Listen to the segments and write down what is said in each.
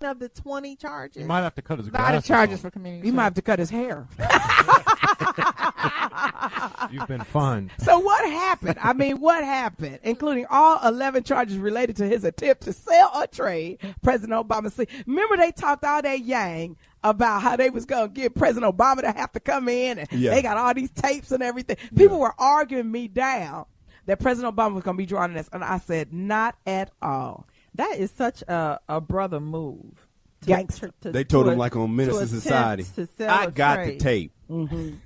of the 20 charges? You might have to cut his A lot grass. of charges for community. He might have to cut his hair. You've been fined. So what happened? I mean, what happened? Including all 11 charges related to his attempt to sell or trade President Obama. See, remember they talked all that yang about how they was going to get President Obama to have to come in, and they got all these tapes and everything. People were arguing me down that President Obama was going to be drawn in this, and I said, not at all. That is such a brother move. Gangster. They told him like on Menace to Society. I got the tape. Mm-hmm.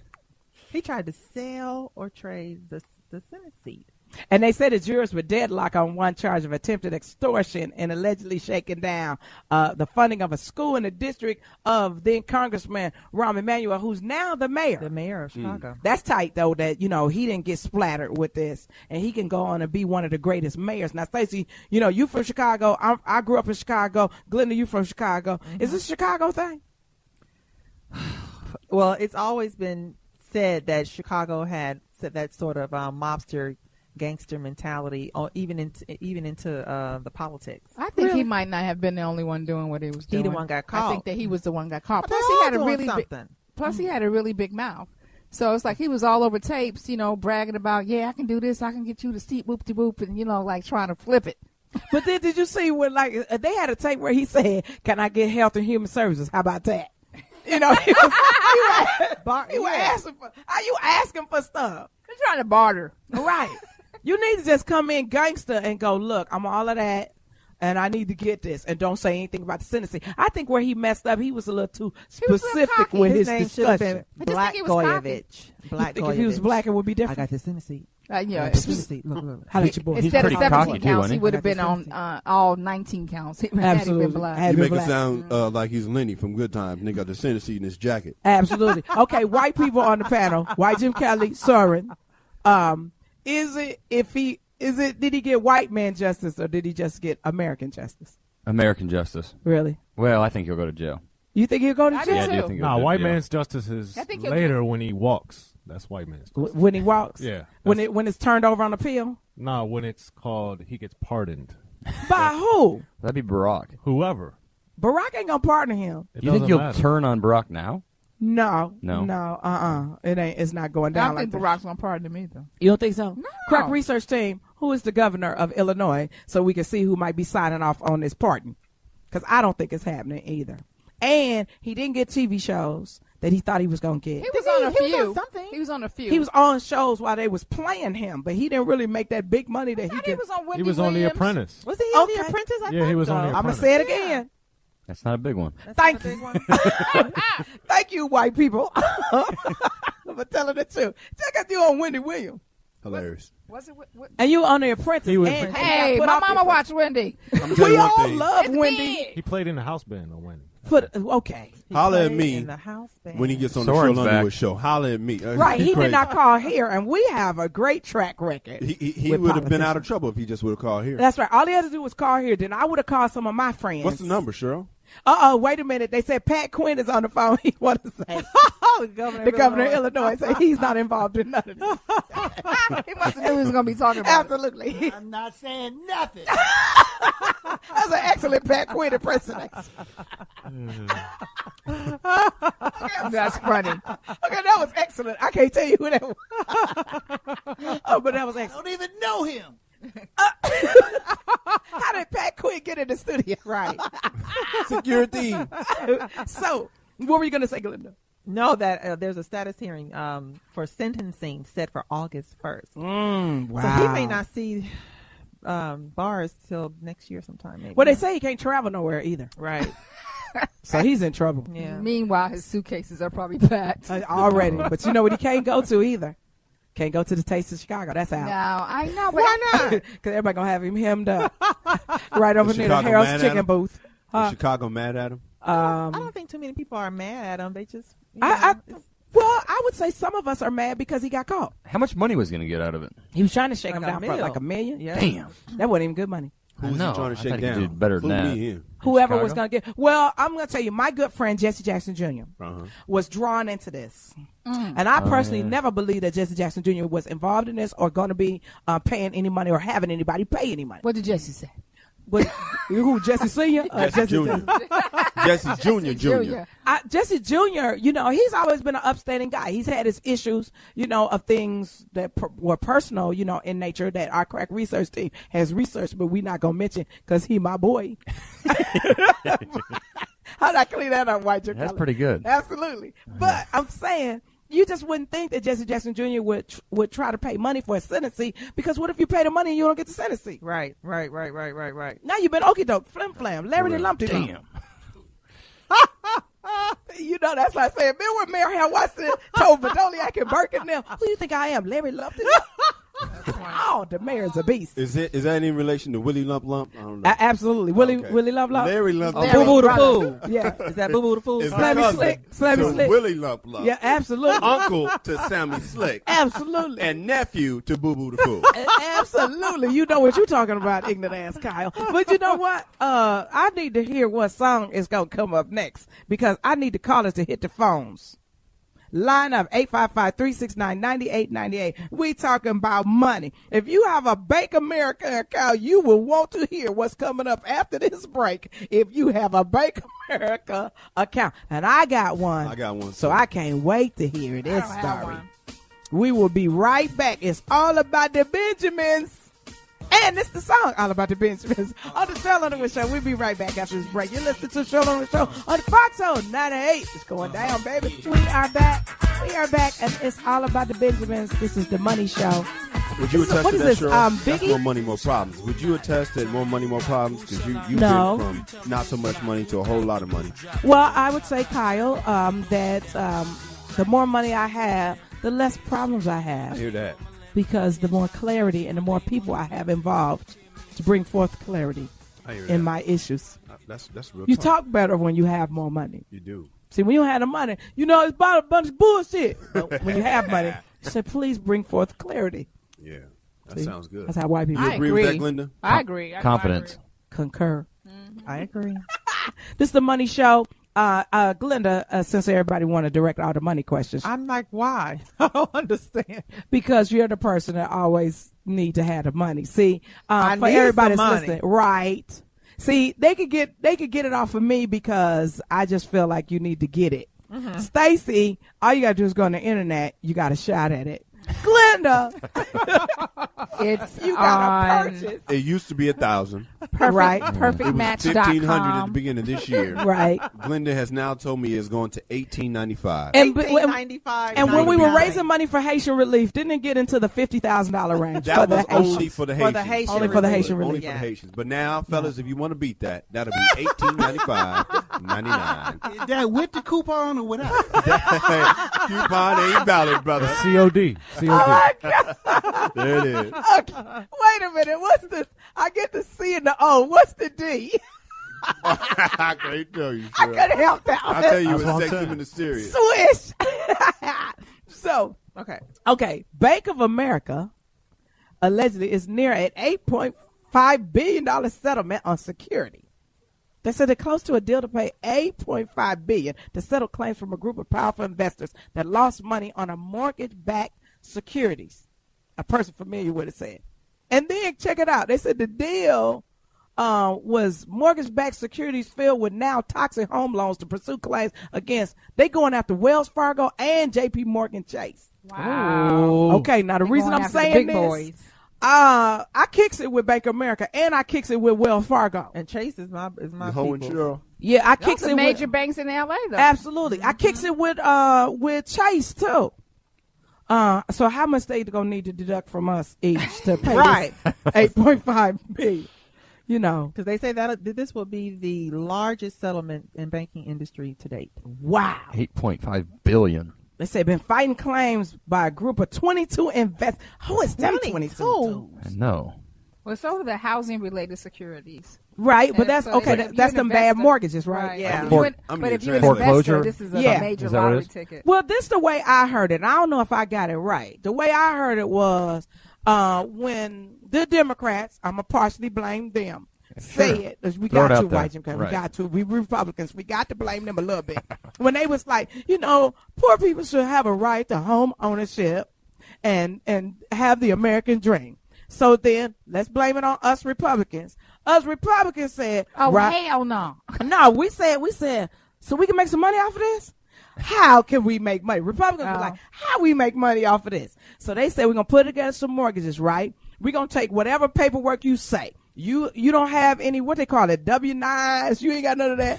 He tried to sell or trade the Senate seat. And they said the jurors were deadlocked on one charge of attempted extortion and allegedly shaking down the funding of a school in the district of then Congressman Rahm Emanuel, who's now the mayor. The mayor of Chicago. That's tight, though, that, he didn't get splattered with this, and he can go on and be one of the greatest mayors. Now, Stacey, you from Chicago. I grew up in Chicago. Glenda, you from Chicago. Mm-hmm. Is this a Chicago thing? Well, it's always been said that Chicago had that sort of mobster gangster mentality, or even into the politics. I think he might not have been the only one doing what he was doing. He the one got caught. I think that he was the one got caught. But Plus, he had a really he had a really big mouth. So it's like he was all over tapes, bragging about, I can do this, I can get you the seat, whoop de whoop, and like trying to flip it. But then did you see when they had a tape where he said, "Can I get Health and Human Services? How about that?" He was asking for. Are you asking for stuff? They're trying to barter. Right. You need to just come in gangster and go, look, I'm all of that, and I need to get this, and don't say anything about the sentencing. I think where he messed up, he was a little too specific with his discussion. Black Goyevich. Black Goyevich. If he was black, it would be different. I got the sentencing. Look. How did your boy? Instead of 17 counts, he would have been on all 19 counts. Absolutely. Been black. You make it sound like he's Lenny from Good Times, and they got the Senate seat in his jacket. Absolutely. Okay, white people on the panel. White Jim Kelly, Soren. Did he get white man justice, or did he just get American justice? American justice. Really? Well, I think he'll go to jail. You think he'll go to jail? Yeah, I do think he'll go to white jail. man's justice is later when he walks. That's white man's justice. When he walks? Yeah. When it's turned over on appeal? No, when it's called, he gets pardoned. By who? That'd be Barack. Whoever. Barack ain't gonna pardon him. You think you'll turn on Barack now? No. No. It ain't. It's not going down. I don't think Barack's gonna pardon him either. You don't think so? No. Crack research team. Who is the governor of Illinois, so we can see who might be signing off on this pardon? Because I don't think it's happening either. And he didn't get TV shows that he thought he was gonna get. He was on a few. He was on something. He was on a few. He was on shows while they was playing him, but he didn't really make that big money that he He could. was on Wendy He was on The Williams. Apprentice. Was he on The Apprentice? Yeah, he was on The I'm gonna Apprentice. say it again. That's not a big one. Thank you. Thank you, white people. I'm telling the truth. Check out you on Wendy Williams. Hilarious. Was it? And you on The Apprentice. Hey, my mama watched Wendy. We all love Wendy. He played in the house band on Wendy. Okay. Holla at me in the house band. when he gets on the Soren's Sheryl Underwood back. show. Holla at me. Right. He did not call here, and we have a great track record. He with would have been out politicians. of trouble if he just would have called here. That's right. All he had to do was call here. Then I would have called some of my friends. What's the number, Cheryl? Wait a minute. They said Pat Quinn is on the phone. He want to say the governor of Illinois said he's not involved in none of this. He must have knew he was going to be talking about Absolutely. I'm not saying nothing. That's an excellent Pat Quinn impersonation. That's funny. Okay, that was excellent. I can't tell you who that was. But that was I excellent. don't even know him. How did Pat Quinn get in the studio? Right. Security. So, what were you going to say, Glenda? No, that there's a status hearing for sentencing set for August 1st. Wow. So he may not see bars till next year sometime. Maybe. Well, they say he can't travel nowhere either. Right. So he's in trouble. Yeah. Meanwhile, his suitcases are probably packed. Already. But you know what he can't go to either? Can't go to the Taste of Chicago. That's out. No, I know, but Why not? Because everybody going to have him hemmed up. Right over Is near the Chicago Harold's mad at Chicken him? Booth. Is Chicago mad at him? I don't think too many people are mad at him. They just, Well, I would say some of us are mad because he got caught. How much money was he going to get out of it? He was trying to shake Like him a down for mil. like $1 million. Yeah. Damn. That wasn't even good money. Who's he No, trying I to shake thought he down? did better than Who, that. me, him? Whoever was Chicago? going to get. Well, I'm going to tell you, my good friend Jesse Jackson Jr. Uh-huh. was drawn into this. And I personally never believed that Jesse Jackson Jr. was involved in this or going to be paying any money or having anybody pay any money. what did Jesse say? What? Who? Jesse Senior? Jesse Jr. Jesse Jr. Jr. Jesse Jr., you know, he's always been an upstanding guy. He's had his issues, you know, of things that were personal, you know, in nature that our crack research team has researched, but we're not going to mention because he my boy. How'd I clean that up, White? That's pretty good. Absolutely. But I'm saying, you just wouldn't think that Jesse Jackson Jr. would try to pay money for a sentencing, because what if you pay the money and you don't get the sentencing? Right. Now you've been okie doke, flim flam, Larry the Lumpty. Damn. You know, that's like saying, remember when Mary Hal Watson told Badoliak and Birkin now, who you think I am, Larry Lumpty? Oh, the mayor's a beast. Is that in relation to Willie Lump Lump? I don't know. Absolutely. Willie Lump Lump. Larry Lump Lump. Boo Boo the Fool. Yeah. Is that Boo Boo the Fool? Is Slammy Slick. Slammy Slick. Willie Lump Lump. Yeah, absolutely. Uncle to Sammy Slick. Absolutely. And nephew to Boo Boo the Fool. Absolutely. You know what you're talking about, ignorant ass Kyle. But you know what? I need to hear what song is going to come up next, because I need the callers to hit the phones. Line up 855-369-9898. We talking about money. If you have a Bank America account, you will want to hear what's coming up after this break. If you have a Bank America account, and I got one. I got one. So I can't wait to hear this story. We will be right back. It's all about the Benjamins. And it's the song All About the Benjamins on the Sheryl Underwood Show. We'll be right back after this break. You're listening to the Sheryl Underwood Show on the Foxxhole 98. It's going down, baby. We are back, and it's All About the Benjamins. This is the Money Show. Would you attest what to is that, this, Sheryl? That's Biggie? More Money, More Problems. Would you attest that More Money, More Problems? Because you've No. been from not so much money to a whole lot of money. Well, I would say, Kyle, that the more money I have, the less problems I have. I hear that. Because the more clarity and the more people I have involved to bring forth clarity in my issues. That's real. You talk better when you have more money. You do. See, when you don't have the money, you know, it's about a bunch of bullshit. But when you have money, you say, please bring forth clarity. Yeah, that See? sounds good. That's how white people I agree with that, Glenda? I agree. Confidence. concur. I agree. This is the Money Show. Glenda, since everybody want to direct all the money questions. I'm like, why? I don't understand. Because you're the person that always need to have the money. See, I for need everybody some that's money. listening, right? See, they could get it off of me because I just feel like you need to get it. Mm-hmm. Stacy, all you gotta do is go on the internet. You got a shot at it. Glenda, It's you got on to purchase. It used to be 1,000. Right. It was perfectmatch.com. 1,500 at the beginning of this year. Right. Glenda has now told me it's going to $1,895. And $18.95. And when we were $99. raising money for Haitian relief, didn't it get into the $50,000 range? That for was the only Haitians? for the For Haitians. the Haitian Only for the relief. Haitian Only relief. for Yeah. the Haitians. But now, fellas, if you want to beat that, that'll be $18.95.99. Is that with the coupon or without? Coupon ain't valid, brother. COD. There it is. Okay. Wait a minute. What's this? I get the C and the O. What's the D? I can't tell you, I sir. couldn't help that. I'll tell you That's in what I'm sex saying. and the serious. Swish. So, Okay. Bank of America allegedly is near an $8.5 billion settlement on security. They said they're close to a deal to pay $8.5 billion to settle claims from a group of powerful investors that lost money on a mortgage-backed securities. A person familiar with it said. And then check it out. They said the deal was mortgage-backed securities filled with now toxic home loans to pursue claims against. They going after Wells Fargo and J.P. Morgan Chase. Wow. Okay, now the They reason going I'm after the saying big this, boys. I kicks it with Bank of America and I kicks it with Wells Fargo. And Chase is my The whole people. intro. Yeah, I Those kicks are it major with banks in L.A. though. absolutely. I kicks it with Chase too. So how much they gonna need to deduct from us each to pay Right. $8.5 billion? You know, Because they say that this will be the largest settlement in banking industry to date. wow. $8.5 billion. They say been fighting claims by a group of 22 investors. Who is them 22? I know. Well, so are the housing-related securities. Right, but And that's so okay. if That's you're them an bad investor- mortgages, right? Yeah. If For- you an- I'm but getting if you're an investor, foreclosure. this is a Yeah. major Is that what it lottery is? ticket. Well, this the way I heard it. I don't know if I got it right. The way I heard it was when the Democrats, I'm going to partially blame them, say it. 'Cause we Throw it got out to, there. white Jim Crow. We Right. got to. We Republicans, we got to blame them a little bit. When they was like, poor people should have a right to home ownership and have the American dream. So then let's blame it on us Republicans. Us Republicans said, Oh, right, hell no. no, we said, so we can make some money off of this? How can we make money? Republicans were like, how we make money off of this? So they said, we're going to put together some mortgages, right? We're going to take whatever paperwork you say. You don't have any, what they call it, W-9s. You ain't got none of that.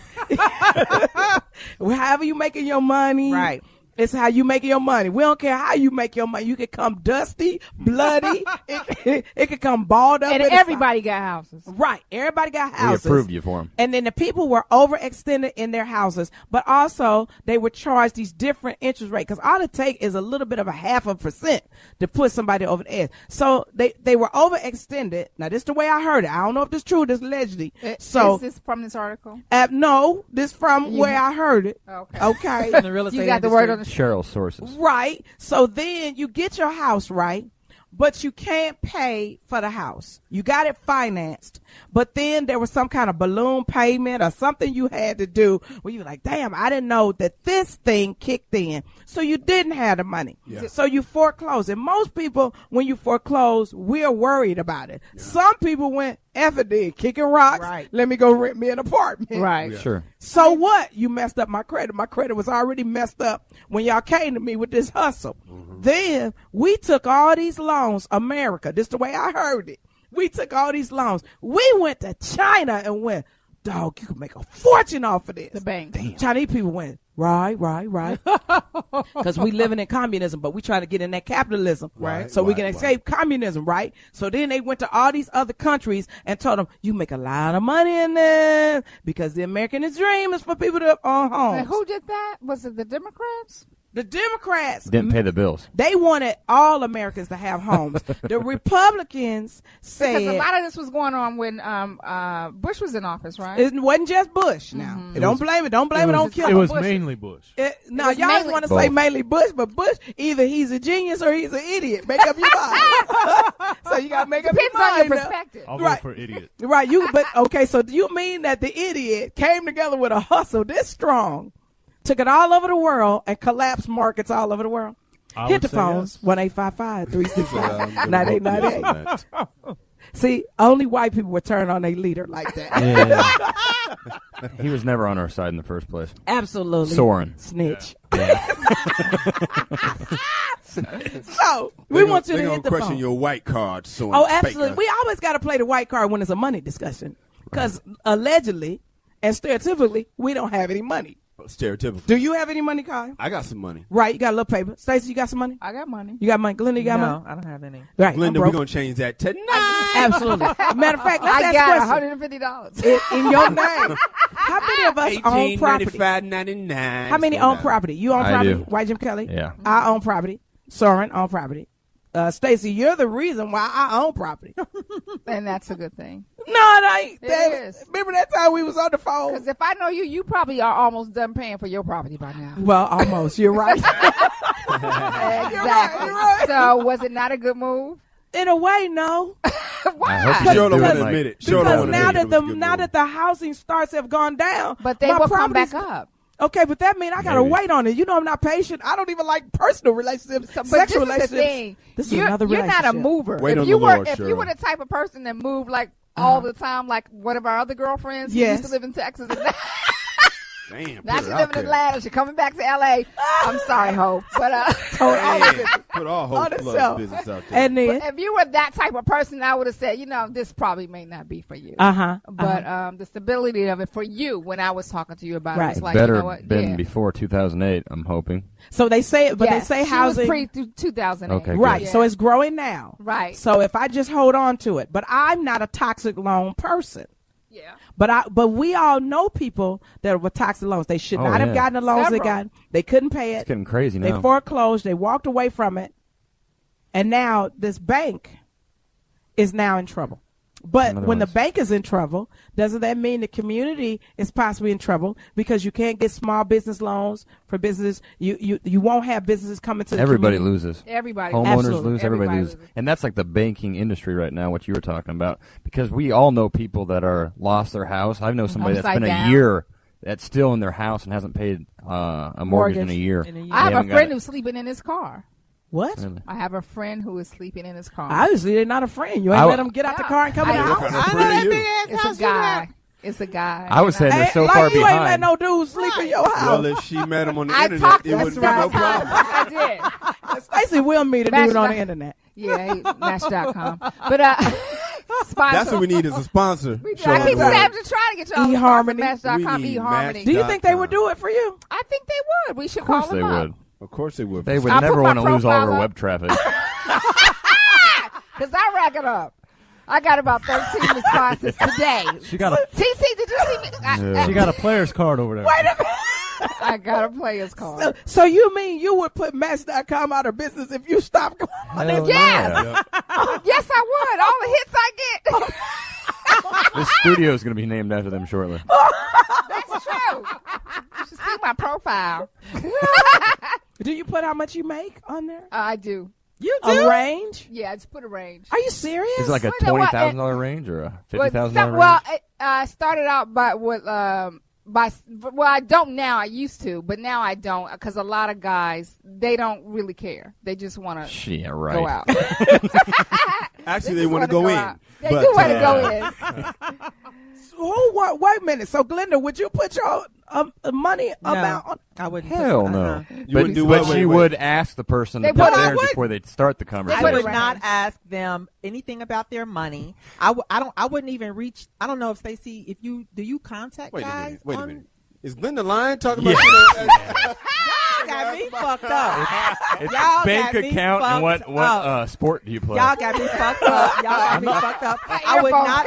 However you making your money. Right. It's how you making your money. We don't care how you make your money. You can come dusty, bloody. It can come balled up. And everybody got houses. Right. Everybody got We houses. approved you for them. And then the people were overextended in their houses, but also they were charged these different interest rates because all it take is a little bit of a 0.5% to put somebody over the edge. So they were overextended. Now, this is the way I heard it. I don't know if this is true. This is allegedly. So is this from this article? no, this from where I heard it. Okay. Okay. In the real estate You got the industry. word on the Cheryl sources. Right. So then you get your house, right? But you can't pay for the house. You got it financed. But then there was some kind of balloon payment or something you had to do where you were like, damn, I didn't know that this thing kicked in. So you didn't have the money. Yeah. So you foreclosed. And most people, when you foreclose, we're worried about it. Yeah. Some people went, F it did, kicking rocks. Right. Let me go rent me an apartment. Right. Yeah. Sure. So what? You messed up my credit. My credit was already messed up when y'all came to me with this hustle. Mm-hmm. Then we took all these loans, America. This is the way I heard it. We took all these loans. We went to China and went, dog, you can make a fortune off of this. The bank. Damn. Chinese people went, right. Because we living in communism, but we try to get in that capitalism. Right, So we right, can right. escape communism, right? So then they went to all these other countries and told them, you make a lot of money in this because the American dream is for people to own homes. And who did that? Was it the Democrats? The Democrats Didn't pay the bills. they wanted all Americans to have homes. The Republicans said Because a lot of this was going on when Bush was in office, right? it wasn't just Bush. Now don't blame it. Don't blame it. Don't kill It him. was Bush. mainly Bush. No, was y'all mainly- want to say Both. mainly Bush, but Bush either he's a genius or he's an idiot. Make up your mind. So you gotta make up Depends your on your mind. now. perspective. I'll Right. vote for idiot. Right, but okay, so do you mean that the idiot came together with a hustle this strong, took it all over the world, and collapsed markets all over the world? I Hit would the say phones, yes. 1-855-365-9898. See, only white people would turn on their leader like that. Yeah. He was never on our side in the first place. Absolutely. Soren. Snitch. Yeah. So, we want you to They're hit gonna the question phone. your white card. So Oh, absolutely. We always got to play the white card when it's a money discussion. Because allegedly and stereotypically, we don't have any money. Stereotypical. Do you have any money, Kyle? I got some money. Right, you got a little paper. Stacey, you got some money? I got money. You got money? Glenda, you got No, money? I don't have any. Right, I'm Glenda, we're broke. gonna change that tonight. Absolutely. Matter of fact, let's I ask got a question. $150. In your name. How many of us own property? $18.95.99. How many own property? You own I property? do. White Jim Kelly? Yeah. I own property. Soren own property. Stacey, you're the reason why I own property. And that's a good thing. No, it ain't. It Damn is. Remember that time we was on the phone? Because if I know you, you probably are almost done paying for your property by now. Well, almost. You're right. Exactly. You're right. So was it not a good move? In a way, no. I hope Why? you Sure don't do want it to like- admit it. Sure don't Because want to now admit that it was a good now move. that the housing starts have gone down, But they my will come back property's- up. Okay, but that means I gotta Maybe. wait on it. You know I'm not patient. I don't even like personal relationships, So, but sexual this is the relationships. thing. This is you're, another you're not a relationship. mover. Wait if on you the were, Lord, if you Cheryl. were the type of person that moved like all the time, like one of our other girlfriends who Yes. used to live in Texas, and Damn, now put she it live out in there. Atlanta. She coming back to LA. I'm sorry, Hope, but Hey, put all On Hope the Plus show. business out there. And then, if you were that type of person, I would have said, you know, this probably may not be for you. But the stability of it for you, when I was talking to you about it, Right. was like, Better you know what? been Yeah. before 2008, I'm hoping. so they say, but Yes, they say she housing, was pre-2008. Okay, good. right? Yeah. So it's growing now, Right. So if I just hold on to it, but I'm not a toxic loan person. Yeah. But we all know people that were toxic loans. They should Oh, not have yeah. gotten the loans they Several. got. They couldn't pay It's it. getting crazy They now. foreclosed. They walked away from it, and now this bank is now in trouble. But Another when the one. bank is in trouble, doesn't that mean the community is possibly in trouble because you can't get small business loans for business? You won't have businesses coming to the Everybody community. loses. Everybody. Homeowners Absolutely. lose, everybody Everybody loses. loses. And that's like the banking industry right now, what you were talking about. Because we all know people that are lost their house. I know somebody that's Upside been down. a year that's still in their house and hasn't paid a mortgage in a year. In a year. I have They a haven't got friend it. who's sleeping in his car. What? Really? I have a friend who is sleeping in his car. Obviously, they're not a friend. You ain't let them get out the car and come in the house. What kind of friend are you? It's a guy. It's a guy. I was saying they're so like far you ain't let behind. no dude sleep in your house. Well, if she met him on the I internet, talked it to wouldn't be him no several times. problem. I did. Stacey will meet a dude on Match.com. the internet. Yeah, Match.com. But sponsor. That's what we need is a sponsor. I keep Sheryl saying I'm Underwood. just trying to get y'all eHarmony. Match.com, We need eHarmony. Do you think they would do it for you? I think they would. We should Of course call they them up. would. Of course they would. They would I'll never put my want to lose all of profile our up. web traffic. Because I rack it up. I got about 13 responses today. She got a TC, did you see me? she got a player's card over there. Wait a minute. I got a player's card. So you mean you would put Match.com out of business if you stopped going on Hell there? Yes. yeah. Yes, I would. All the hits I get. This studio is going to be named after them shortly. That's true. You should see my profile. Do you put how much you make on there? I do. You A do? range? Yeah, just put a range. Are you serious? Is it like a Well, no, what- $20,000 range or a Well, $50,000 range? well, I started out well, I don't now. I used to, but now I don't because a lot of guys, they don't really care. They just want to Yeah, right. go out. Actually, they just want to go in. out. They but, do want to go in. Wait a minute. So, Glenda, would you put your money about? I wouldn't. Hell put, no. You wouldn't do what? But she Wait. would ask the person They to put would. theirs I would. before they start the I conversation. would Right. not ask them anything about their money. I wouldn't even reach. I don't know if Stacey, do you contact Wait a guys? minute. Wait a on- minute. Is Glenda lying talking about? Y'all got me fucked up. It's Y'all bank got me account and what fucked up. sport do you play? Y'all got me fucked up. Y'all got me fucked up. I would earphones. not.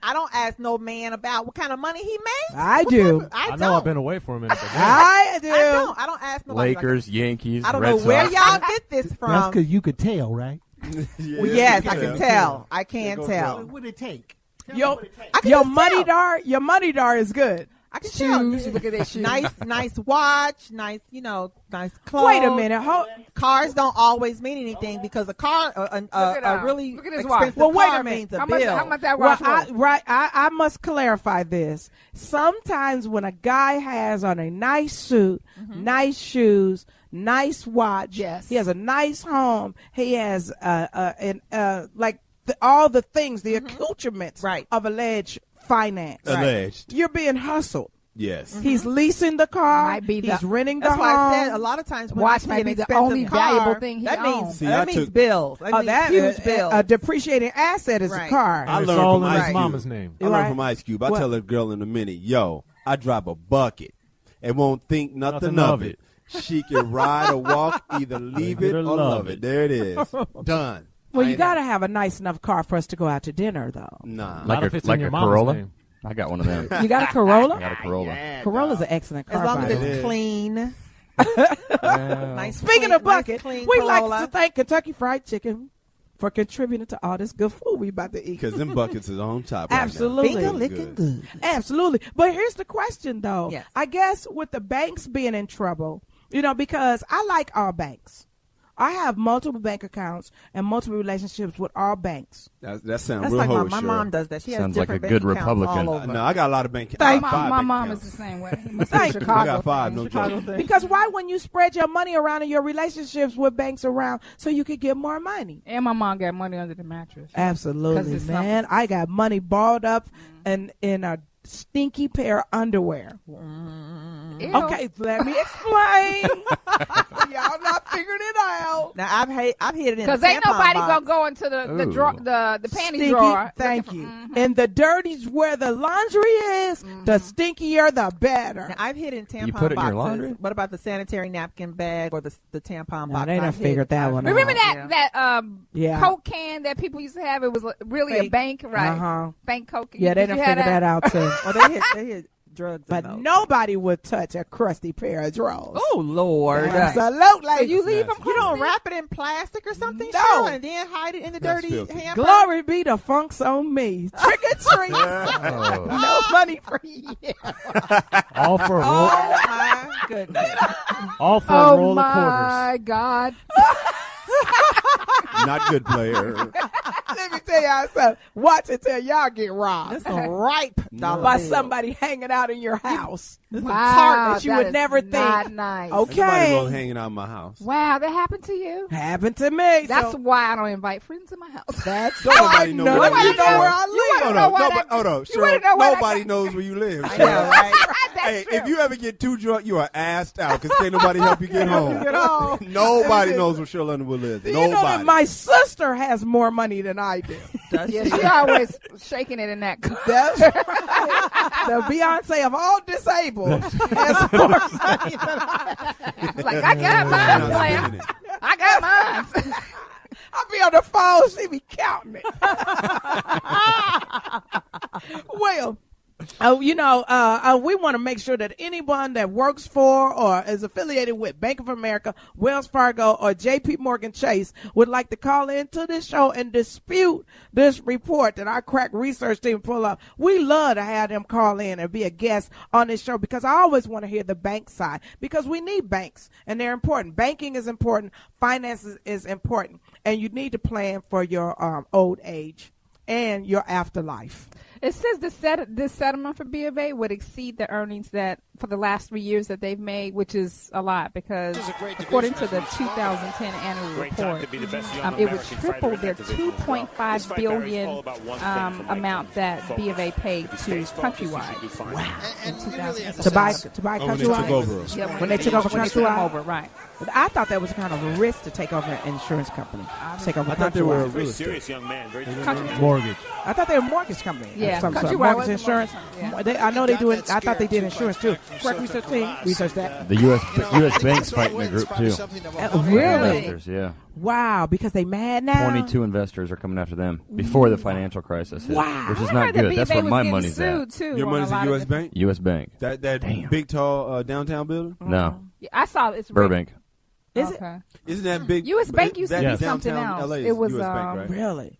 I don't ask no man about what kind of money he makes. I do. I know I've don't. been away for a minute. But I do. I don't ask nobody. Lakers, Yankees, I don't Red know where Sox. y'all get this That's from. because you could tell, right? Well, yes, I can tell. I can go tell. What would it take? Tell Yo, me what it takes. I can your just money tell. your money dar is good. I can tell. Shoes. Look at that shoes. Nice watch. Nice clothes. Wait a minute. Cars don't always mean anything because a car, a really Look at his watch. expensive Well, wait a car minute. means a How bill. much that Well, watch was? I must clarify this. Sometimes when a guy has on a nice suit, nice shoes, nice watch, Yes. he has a nice home, he has all the things, the accoutrements Right. of alleged finance. Alleged. You're being hustled. Yes. He's leasing the car. Might be he's the- renting the That's home. why I said a lot of times when Watch I see might an be the expensive only car, valuable thing he that owns. means See, that I means took- bills. That means That huge bills. a depreciating asset is a Right. car. I it's learned all from in Ice his Cube. mama's name. I learned Right. from Ice Cube. I What? tell a girl in a minute, yo, I drive a bucket and won't think nothing of it. She can ride or walk, either leave it or love it. There it is. Done. Well, you Ain't got to have a nice enough car for us to go out to dinner, though. Nah. Not if it's in like your a mama's Corolla. name. I got one of them. You got a Corolla? I got a Corolla. Corolla's an excellent car. As long by as the it's way. is. clean. Well, Nice. Speaking clean, of bucket, nice, clean we'd Corolla. like to thank Kentucky Fried Chicken for contributing to all this good food we about to eat. Because them buckets is on top right now. Absolutely. Finger licking good. Absolutely. But here's the question, though. Yes. I guess with the banks being in trouble, because I like all banks. I have multiple bank accounts and multiple relationships with all banks. That sounds That's real like hoish, my Cheryl. mom does that. She has Sounds like different a good bank accounts Republican. all over. No, I got a lot of bank Thank accounts. My Five mom bank is the accounts. same way. It must be Thank you. Chicago. I got five, no Chicago joke. thing. Because why wouldn't you spread your money around in your relationships with banks around so you could get more money? And my mom got money under the mattress. 'Cause Absolutely, it's man. I got money balled up and in a stinky pair of underwear. Ew. Okay, let me explain. Y'all not figured it out. Now I've hit it in Because a ain't tampon nobody box. gonna go into the Ooh. drawer, the panty Stinky, drawer. thank looking you. for- And the dirty's where the laundry is, the stinkier the better. Now, I've hit in tampon You put it in your boxes. laundry? What about the sanitary napkin bag or the tampon No, box? they done I've figured that one out. Remember Yeah. that Yeah. Coke can that people used to have? It was really a Fake. bank, right? Uh-huh. Bank Coke. Yeah, they Did done you have figured that out too. Oh, they hit drugs. But in those. nobody would touch a crusty pair of drawers. Oh Lord. Absolutely. So you leave them. You don't wrap it in plastic or something, No. Cheryl, and then hide it in the That's dirty filthy. hamper? Glory be to funks on me. Trick or treat. Oh. No money for you. All for a roll. Oh my goodness. All for a Oh roll of quarters. my God! Not good player. Let me tell y'all something. Watch it till y'all get robbed. That's some ripe dollar By bills. somebody hanging out in your house. This is Wow, that you would is never not think. Nice. Nobody Okay. was hanging out in my house. Wow, that happened to you? Happened to me. That's so why I don't invite friends in my house. that's Don't why nobody know none where of you you know live. where I live. Hold know on, why nobody, that- hold on. you wanna Cheryl, know why that nobody got- knows where you live. I know, right? Hey, if you ever get too drunk, you are assed out because can't nobody help you get home. Get home. Nobody knows where Cheryl Underwood lives. You know that Nobody. my sister has more money than I do. Yeah, she always shaking it in that cup. That's right. The Beyonce of all disabled has more money than I do. Like, I got Not mine, player. spending it. I got mine. I be on the phone, she be counting it. Well, we want to make sure that anyone that works for or is affiliated with Bank of America, Wells Fargo, or J.P. Morgan Chase would like to call into this show and dispute this report that our crack research team pull up. We love to have them call in and be a guest on this show because I always want to hear the bank side because we need banks and they're important. Banking is important. Finances is important. And you need to plan for your old age and your afterlife. It says this settlement for B of A would exceed the earnings that for the last 3 years that they've made, which is a lot because according to the 2010 annual report, it would triple their $2.5 billion amount that B of A paid to Countrywide. Wow! In 2000 To buy when they took Countrywide? over. Yeah, When they took over when they took them Countrywide? over, right? I thought that was kind of a risk to take over an insurance company. Take over I thought they were a Countrywide. real estate. Serious young man. Very Mortgage. I thought they were a mortgage company. of Yeah, some sort. Countrywide Mortgage was a insurance. mortgage, yeah. I know they do it. I thought they did insurance too. Correct research team. Research that. The U.S. Bank's fighting the group too. Really? Investors, yeah. Wow. Because they mad now. 22 investors are coming after them before the financial crisis hit, Wow. which is I not heard that good. B That's of A where was my getting money's sued, at. too, Your on money's a at lot of U.S. different- Bank? U.S. Bank. That Damn. big, tall downtown building? No. Yeah, I saw it's Burbank. Is it? okay. Isn't that big? U.S. Bank used to that be something downtown else. LA is It was, U.S. Bank, right? Really?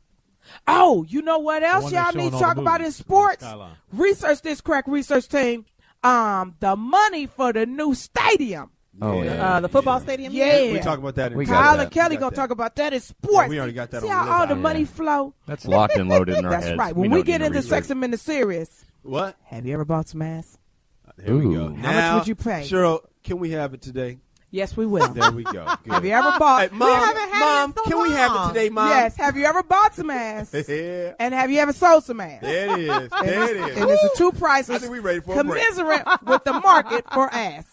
Oh, you know what else one y'all that's need to showing all talk the about in movies. sports? Skyline. Research this crack research team. The money for the new stadium. Oh, yeah. The football stadium. Yeah. We talk about that in We got Kyle that. and Kelly We got gonna that. talk about that in sports. Yeah, we already got that See on how the all list. the Yeah. money flow? That's locked and loaded in our That's heads. right. When don't we need get to into research. Sex and Minute Series, What? have you ever bought some ass? Here we go. Ooh. How Now, much would you pay? Cheryl, can we have it today? Yes, we will. There we go. Good. Have you ever bought? Hey, Mom, haven't had Mom, it in so can we have it long. today, Mom? Yes. Have you ever bought some ass? Yeah. And have you ever sold some ass? There it is. There it is. And it's the two I prices think we ready for a break. commensurate with the market for ass.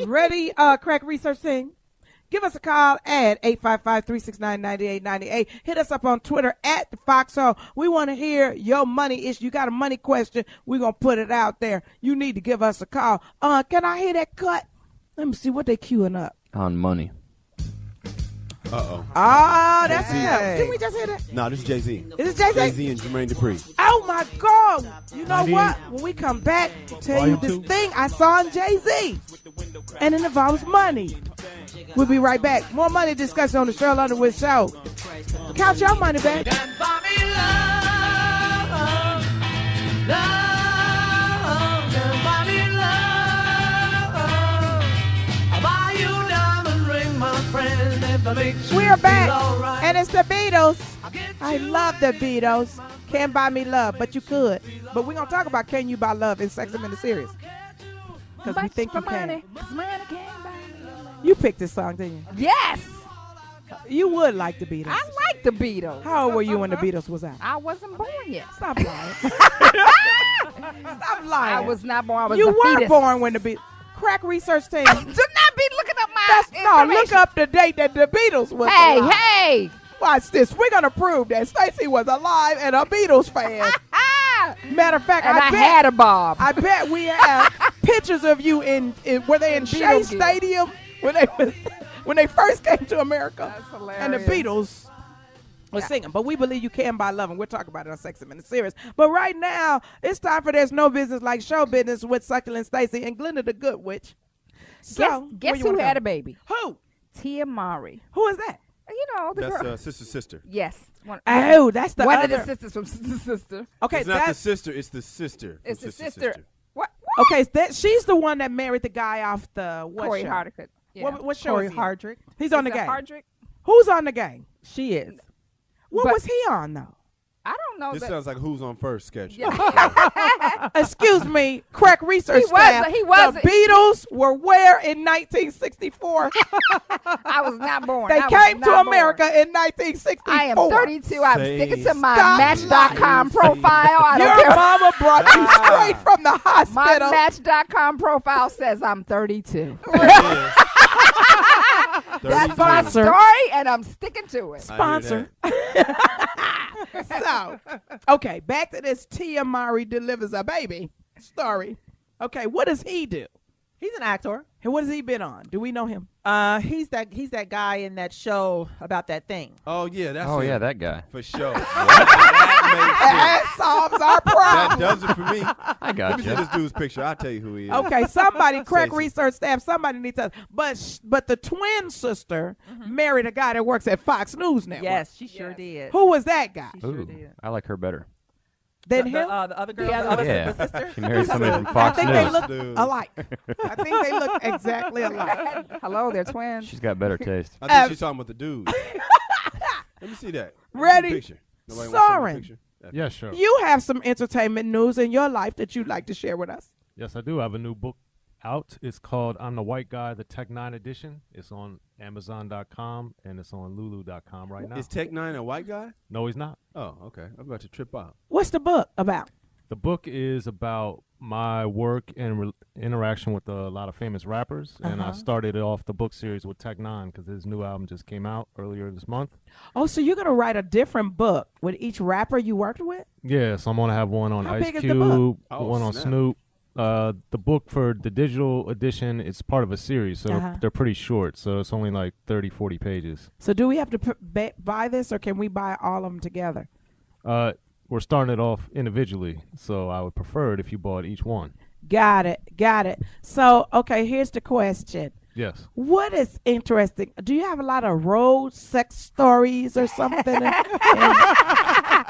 Ready, crack research team? Give us a call at 855-369-9898. Hit us up on Twitter at the Foxxhole. We want to hear your money issue. You got a money question, we're going to put it out there. You need to give us a call. Can I hear that cut? Let me see what they queuing up. On money. Uh-oh. Ah, that's Jay-Z. it. Didn't we just hear that? No, this is Jay-Z. Is it Jay-Z? Jay-Z and Jermaine Dupri. Oh my God! You know 98. what? When we come back, tell you Volume this 2. thing I saw in Jay-Z, and it involves money. We'll be right back. More money discussion on the Sheryl Underwood Show. Count your money back. We are back, and it's the Beatles. I love the Beatles. Can't buy me love, but you could. But we're going to talk about Can You Buy Love in Sex and Minute Series. Because we think you can. You picked this song, didn't you? Yes, You would like the Beatles. I like the Beatles. How old were you when the Beatles was out? I wasn't born yet. Stop lying. Stop lying. I was not born. I was You a were fetus. born when the Beatles. Crack research team. Do not be looking up my No, look information. up the date that the Beatles was Hey, alive. hey. Watch this. We're going to prove that Stacey was alive and a Beatles fan. Matter of fact, And I bet, had a bob. I bet we have pictures of you in were they in Shea Beatles gear. Stadium when they first came to America. That's hilarious. And the Beatles were singing. But we believe you can buy love, and we'll talk about it on Sex and Minute Series. But right now, it's time for There's No Business Like Show Business with Succulent Stacey and Glenda the Good Witch. So, Guess where you who wanna had go? a baby? Who? Tia Mowry. Who is that? You know, the girl. That's sister. Yes. One Oh, that's the one other. of the sisters from Sister Sister. Okay, It's not the that's sister, it's the sister. It's from the sister. What? okay. She's the one that married the guy off the what Corey show? Hardwick. Yeah. What show Corey is he on? Hardrick. He's on the Is that game. Hardrick? Who's on the game? She is. What was he on, though? I don't know. This sounds like Who's on First sketch. Yeah. Excuse me, crack research staff. The Beatles were where in 1964? I was not born. They came to America in 1964. I am 32. I'm sticking to my Match.com profile. Your mama brought you straight from the hospital. My Match.com profile says I'm 32. That's my story, and I'm sticking to it. Sponsor. So, okay, back to this Tia Mowry delivers a baby story. Okay, what does he do? He's an actor. And what has he been on? Do we know him? He's that guy in that show about that thing. Oh yeah, that's Oh him. yeah, that guy. For sure. That solves our problem. That does it for me. I got Let me see you. this dude's picture. I'll tell you who he is. Okay, somebody, crack Stacey. research staff, somebody needs to. But the twin sister married a guy that works at Fox News Network. Yes, she sure did. Who was that guy? She sure Ooh, did. I like her better. Then The him? other girl, Yeah, the sister. she married somebody from I Fox think they News. look Dude. alike. I think they look exactly alike. Hello, they're twins. She's got better taste. I think she's talking about the dude. Let me see that. Ready? Picture. Nobody wants to see the Soren. picture? Yeah, sure. You have some entertainment news in your life that you'd like to share with us. Yes, I do. I have a new book out. It's called I'm the White Guy, the Tech 9 edition. It's on Amazon.com and it's on Lulu.com right now. Is Tech 9 a white guy? No, he's not. Oh, okay. I'm about to trip out. What's the book about? The book is about my work and interaction with a lot of famous rappers. And I started off the book series with Tech 9 because his new album just came out earlier this month. Oh, so you're going to write a different book with each rapper you worked with? Yeah, so I'm going to have one on How Ice big is the Cube, book? Oh, one on snap. Snoop. The book for the digital edition, it's part of a series, so they're pretty short. So it's only like 30, 40 pages. So do we have to buy this, or can we buy all of them together? We're starting it off individually, so I would prefer it if you bought each one. Got it. So, okay, here's the question. Yes. What is interesting? Do you have a lot of road sex stories or something?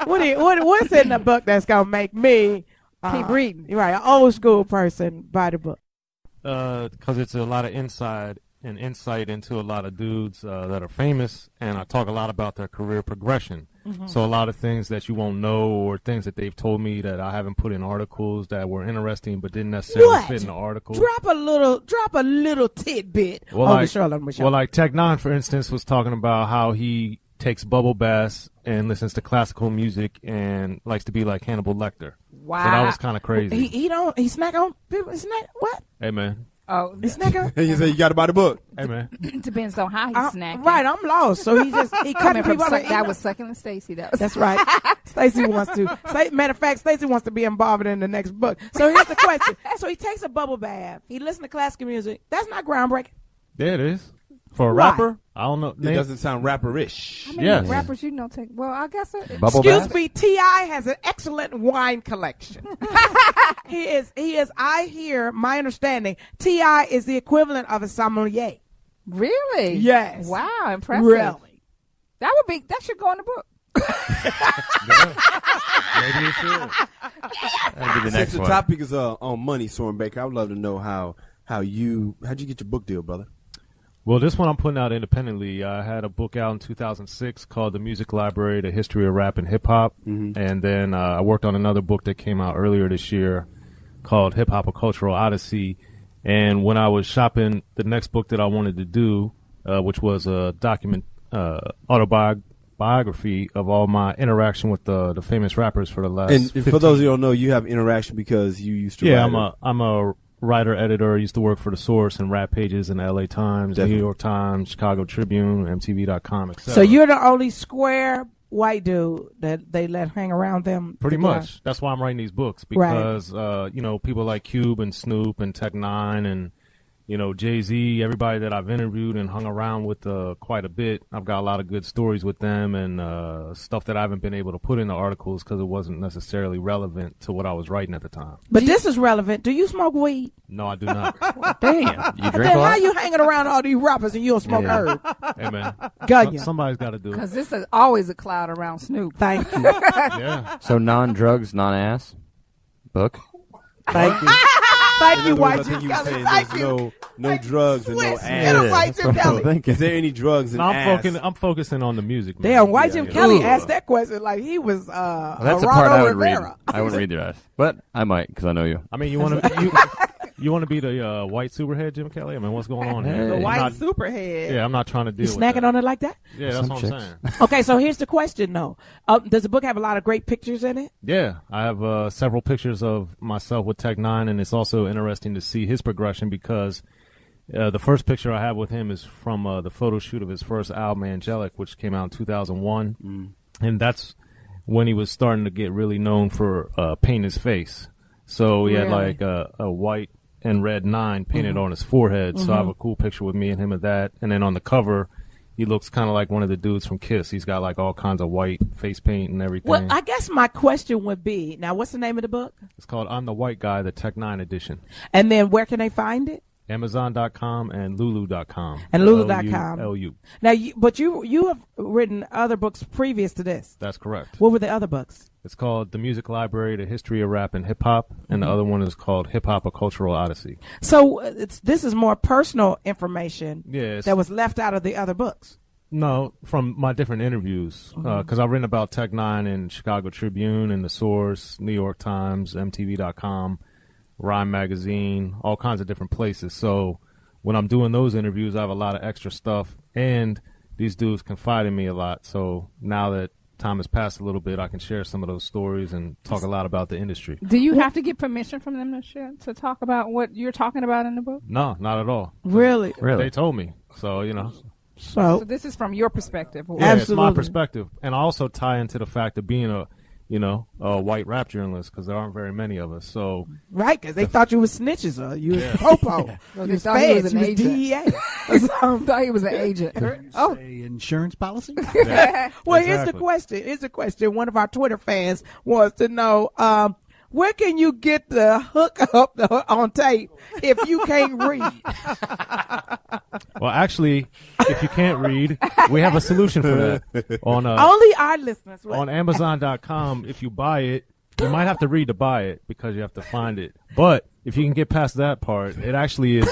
What's in the book that's going to make me Keep reading. Right, an old school person buy the book? Because it's a lot of insight into a lot of dudes that are famous, and I talk a lot about their career progression. So a lot of things that you won't know, or things that they've told me that I haven't put in articles that were interesting but didn't necessarily fit in the article. Drop a little tidbit. Like Tech 9, for instance, was talking about how he takes bubble baths and listens to classical music and likes to be like Hannibal Lecter. Wow. So that was kind of crazy. He snack on people. Snack what? Hey man. Oh, He snack on. And you say you got to buy the book. Hey man. depends on how he's snacking. Right, I'm lost. So he cutting Coming from people. that was sucking Stacey. That's right. Stacey wants to. Matter of fact, Stacey wants to be involved in the next book. So here's the question. So he takes a bubble bath. He listens to classical music. That's not groundbreaking. Yeah, it is. For a Why? rapper, I don't know. It doesn't sound rapperish. How many Yes. rappers you know take? Well, I guess Bubble Excuse bath? me, T.I. has an excellent wine collection. He is, I hear, my understanding, T.I. is the equivalent of a sommelier. really. Yes. Wow, impressive. Really. That should go in the book. Maybe it should. That'll be the Since next the one. topic is on money, Soren Baker, I would love to know how'd you get your book deal, brother? Well, this one I'm putting out independently. I had a book out in 2006 called The Music Library, The History of Rap and Hip Hop. And then I worked on another book that came out earlier this year called Hip Hop: A Cultural Odyssey. And when I was shopping the next book that I wanted to do, which was a autobiography of all my interaction with the famous rappers for the last And 15 for those who don't know, you have interaction because you used to Yeah, write I'm a writer, editor. I used to work for The Source and Rap Pages in the LA Times, Definitely. New York Times, Chicago Tribune, MTV.com, etc. So you're the only square white dude that they let hang around them? Pretty together? much. That's why I'm writing these books, because people like Cube and Snoop and Tech 9 and Jay-Z, everybody that I've interviewed and hung around with quite a bit. I've got a lot of good stories with them and stuff that I haven't been able to put in the articles because it wasn't necessarily relevant to what I was writing at the time. But this is relevant. Do you smoke weed? No, I do not. Damn. You drink a Then how lot? you hanging around all these rappers and you don't smoke Yeah. herb? Hey, man. Gunyon. Somebody's got to do it. Because this is always a cloud around Snoop. Thank you. Yeah. So non-drugs, non-ass book? Thank you. Thank you, In other words, white I think Juice you were Kelly. saying Thank there's you. no No drugs and no Get ass. him right, Jim Kelly. Is there any drugs in ass? I'm focusing on the music. Man. Damn, why Jim Kelly asked that question like he was that's the part I would read. I wouldn't read your ass, but I might because I know you. I mean, you want to you want to be the white superhead, Jim Kelly? I mean, what's going on here? The white superhead. Yeah, I'm not trying to deal You with snacking that. on it like that? Yeah, that's what I'm saying. Okay, so here's the question though. Does the book have a lot of great pictures in it? Yeah, I have several pictures of myself with Tech Nine, and it's also interesting to see his progression because the first picture I have with him is from the photo shoot of his first album, Angelic, which came out in 2001, and that's when he was starting to get really known for painting his face. So he had like a white and red 9 painted on his forehead. So I have a cool picture with me and him of that. And then on the cover, he looks kind of like one of the dudes from Kiss. He's got like all kinds of white face paint and everything. Well, I guess my question would be, now what's the name of the book? It's called I'm the White Guy, the Tech 9 edition. And then where can they find it? Amazon.com and Lulu.com. And Lulu.com. LU. Now, you have written other books previous to this. That's correct. What were the other books? It's called The Music Library, The History of Rap and Hip Hop, and the other one is called Hip Hop, A Cultural Odyssey. So this is more personal information that was left out of the other books. No, from my different interviews, because I've written about Tech Nine in Chicago Tribune and The Source, New York Times, MTV.com, Rhyme Magazine, all kinds of different places. So when I'm doing those interviews, I have a lot of extra stuff, and these dudes confide in me a lot. So now that time has passed a little bit, I can share some of those stories and talk a lot about the industry. Do you have to get permission from them to talk about what you're talking about in the book? No, not at all. Really? They told me. So, you know. So this is from your perspective. Yeah, it's my perspective. And I also tie into the fact of being a white rap journalist, because there aren't very many of us. So right, because they thought you was snitches or you was popo. Well, you was thought he was feds, an you was agent. DEA. Thought he was an agent. Say insurance policy? Yeah, well, exactly. Here's the question. One of our Twitter fans wants to know, where can you get the hook up on tape if you can't read? Well, actually, if you can't read, we have a solution for that. Only our listeners will. On Amazon.com, if you buy it, you might have to read to buy it because you have to find it. But if you can get past that part, it actually is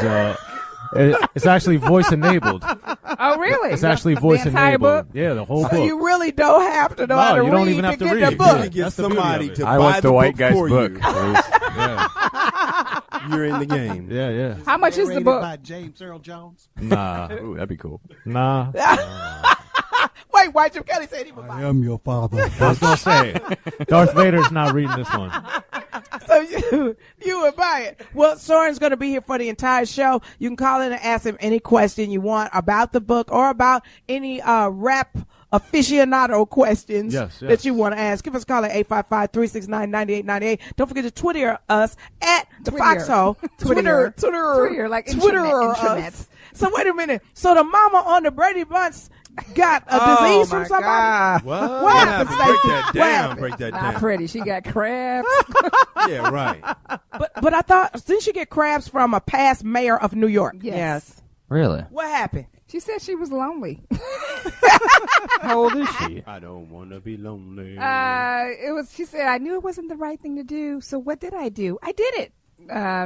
it's actually voice enabled. Oh, really? It's actually voice entire enabled. book? Yeah, the whole So book. you really don't have to know how to you read don't even have to get read. the book. You get That's the beauty somebody of it. to I buy want the white book guy's for book. you. Yeah, You're in the game. yeah. How much is the Rated book? by James Earl Jones. Nah, Ooh, that'd be cool. nah. Wait, why Jim Kelly said he would buy I am your father. I was gonna say, Darth Vader's not reading this one. So you would buy it. Well, Soren's going to be here for the entire show. You can call in and ask him any question you want about the book or about any rap aficionado questions that you want to ask. Give us a call at 855-369-9898. Don't forget to Twitter us at the Foxxhole. Twitter, like us. So wait a minute. So the mama on the Brady Bunch got a disease from somebody? What happened, Break Stacey? that What down. happened? Break that Not down. pretty. She got crabs. Yeah, right. But I thought, didn't she get crabs from a past mayor of New York? Yes. Really? What happened? She said she was lonely. How old is she? I don't want to be lonely. She said, I knew it wasn't the right thing to do. So what did I do? I did it.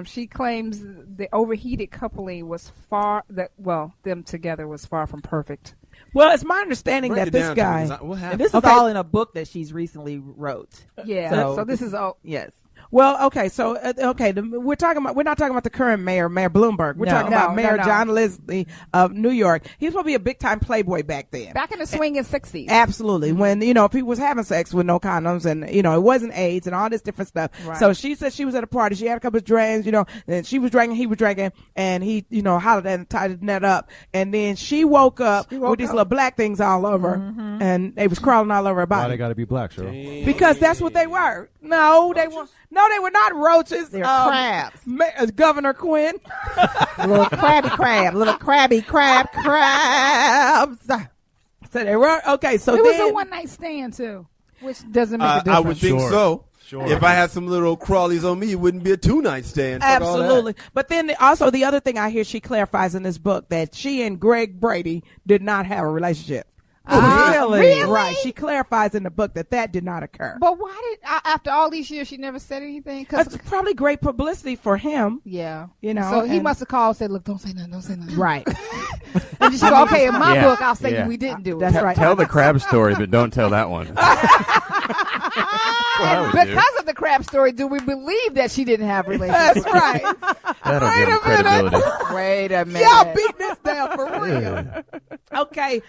She claims the overheated coupling was them together was far from perfect. Well, it's my understanding Break that it this down, guy. Tom, 'cause what And happened? this is all in a book that she's recently wrote. Yeah. So this is all. Yes. Well, okay, so we're not talking about the current mayor, Mayor Bloomberg. We're talking about Mayor John Leslie of New York. He was supposed to be a big time playboy back then. Back in the swinging 60s. Absolutely. When, people was having sex with no condoms and, it wasn't AIDS and all this different stuff. Right. So she said she was at a party. She had a couple of drinks, and she was drinking, he was drinking, and he, hollered and tied that up. And then she woke up with these little black things all over, and they was crawling all over her body. Why they got to be black, Cheryl? Because that's what they were. No, they were not roaches. They're crabs. Governor Quinn. Little crabby crabs. So they were okay. So it then was a one night stand too, which doesn't make a difference. I would think so. Sure. If I had some little crawlies on me, it wouldn't be a 2-night stand. Fuck all that. absolutely. But then also the other thing I hear she clarifies in this book that she and Greg Brady did not have a relationship. Really? Right. She clarifies in the book that did not occur. But why did after all these years she never said anything? It's probably great publicity for him. Yeah. You know. So he must have called and said, "Look, don't say nothing. Don't say nothing." Right. And just go, okay, in my book, I'll say we didn't do it. That's right. Tell the crab story, but don't tell that one. And because of the crab story, do we believe that she didn't have relationships? That's right. That'll give him credibility. Wait a minute. Y'all beat this down for real. Okay.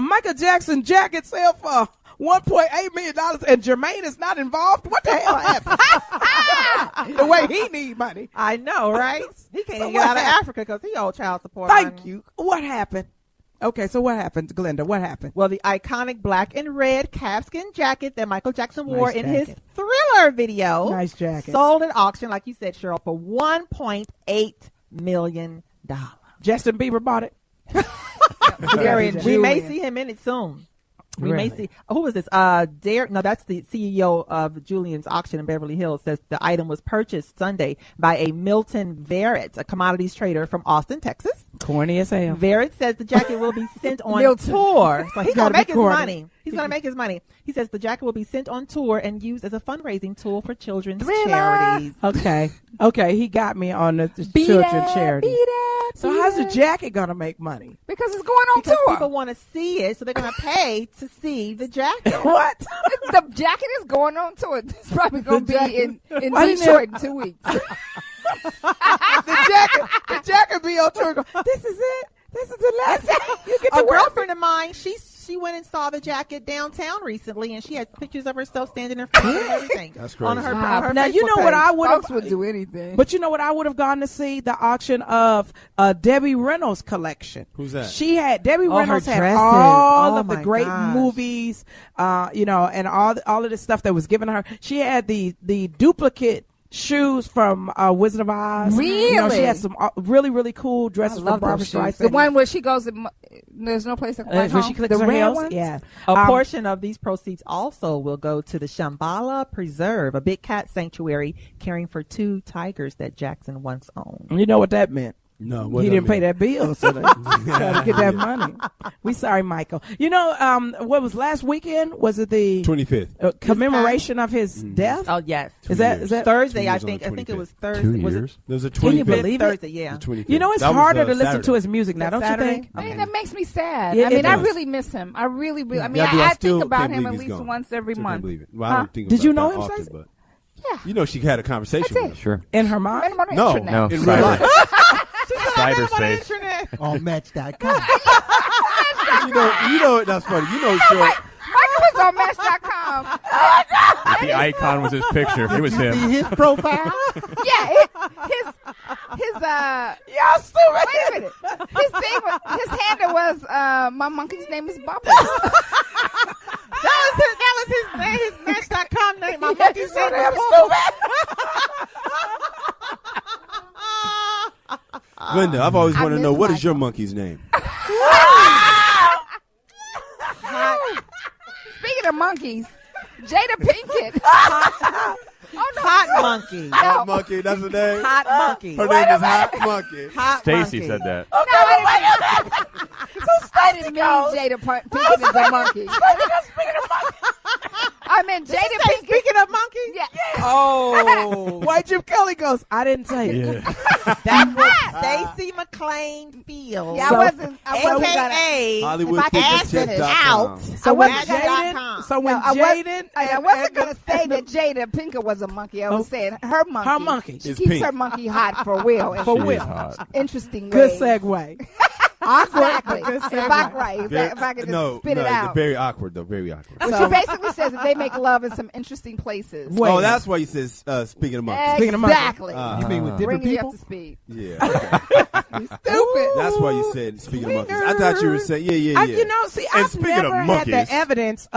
Michael Jackson jacket sale for $1.8 million, and Jermaine is not involved. What the hell happened? The way he need money. I know, right? He can't even get out of Africa because he owed child support. Thank you. What happened? Okay, so what happened, Glenda? What happened? Well, the iconic black and red calfskin jacket that Michael Jackson wore in his Thriller video. Nice jacket. Sold at auction, like you said, Cheryl, for $1.8 million. Justin Bieber bought it. We may see him in it soon. We may see. Who is this? No, that's the CEO of Julian's Auction in Beverly Hills. Says the item was purchased Sunday by a Milton Verrett, a commodities trader from Austin, Texas. Corny as hell. Verrett says the jacket will be sent on tour. So he's going to make his money. He's going to make his money. He says the jacket will be sent on tour and used as a fundraising tool for children's charities. Okay. He got me on the children's charity. So how's the jacket going to make money? Because it's going on tour. People want to see it, so they're going to pay to see the jacket. What? The jacket is going on tour. It's probably going to be in Detroit in 2 weeks. the jacket be on tour. This is it. This is the last time you get to A girlfriend of mine, she went and saw the jacket downtown recently, and she had pictures of herself standing in front of it and everything. That's crazy. On her now, Facebook you know page. what I would have would do anything. But you know what I would have gone to see? The auction of Debbie Reynolds' collection. Who's that? Debbie Reynolds her had dresses. all Oh of the my great gosh. movies, and all of the stuff that was given her. She had the duplicate shoes from Wizard of Oz. Really? You know, she had some really, really cool dresses from Barbra Streisand. The one where she goes, there's no place to go back where home. she clicks the her red heels. ones? Yeah. A portion of these proceeds also will go to the Shambhala Preserve, a big cat sanctuary caring for 2 tigers that Jackson once owned. You know what that meant? No, He didn't pay that bill, so they tried to get that money. We sorry, Michael. You know, what was last weekend? Was it the 25th commemoration of his death? Oh, yes. Is that Thursday, 2 I years think. on I the think it was 25th. Thursday. 2 Was years? There's a 25th. Can you believe it? Thursday, yeah. The 25th. You know, it's That was, harder to listen Saturday. to his music now, don't you Saturday? think? I mean, that makes me sad. Yeah, I mean, it I does. really miss him. I really. I mean, Yeah, I still think about can't him believe at he's least gone. once every Still month. can't believe it. Well, I don't think Did about you know that him, often, Stacey? but Yeah. you know she had a conversation That's with him. Sure. In her I mind? met him on the No, internet. No, in real cyber. life. Cyberspace. On Match.com. You know, that's funny. You know, sure. Michael was on Match.com. The icon was his picture. It was him. His profile. Yeah, his Y'all stupid. wait a minute. His handle was my monkey's name is Bubba. That was his name, his Match.com name. My monkey's name damn is Bubba. Glenda, I've always I wanted to know miss what is your Michael. monkey's name? Speaking of monkeys, Jada Pinkett. Oh no, Hot Monkey. Hot Monkey, that's her name. Hot Monkey. Her name is Hot Monkey. Hot Stacy Monkey. said that. No, I didn't mean Jada Pinkett is a monkey. I meant Jada Pinkett. Speaking of monkeys, Yeah. Oh. White Jim Kelly goes, I didn't say it. that was Stacey McLean Fields. Yeah, So- I wasn't gonna. AKA HollywoodTicketCheck.com. So when Match.com. Jaden, I wasn't gonna say that Jada Pinkett was a monkey. I was saying her monkey. Her monkey. She It's keeps pink. her monkey hot for Will. For She Will. is hot. Interesting Good ways. segue. Exactly. Good If segue. I could just spit it out. Very awkward though. Very awkward. But she basically says that they make love in some interesting places. Wait. Oh, that's why he says. Speaking of monkeys. Speaking of monkeys. Exactly. You mean with different Bringing you people? up to speed. Yeah. Okay. Stupid. That's why you said speaking of monkeys. I thought you were saying yeah. You know, see, And I've speaking of never had monkeys- the evidence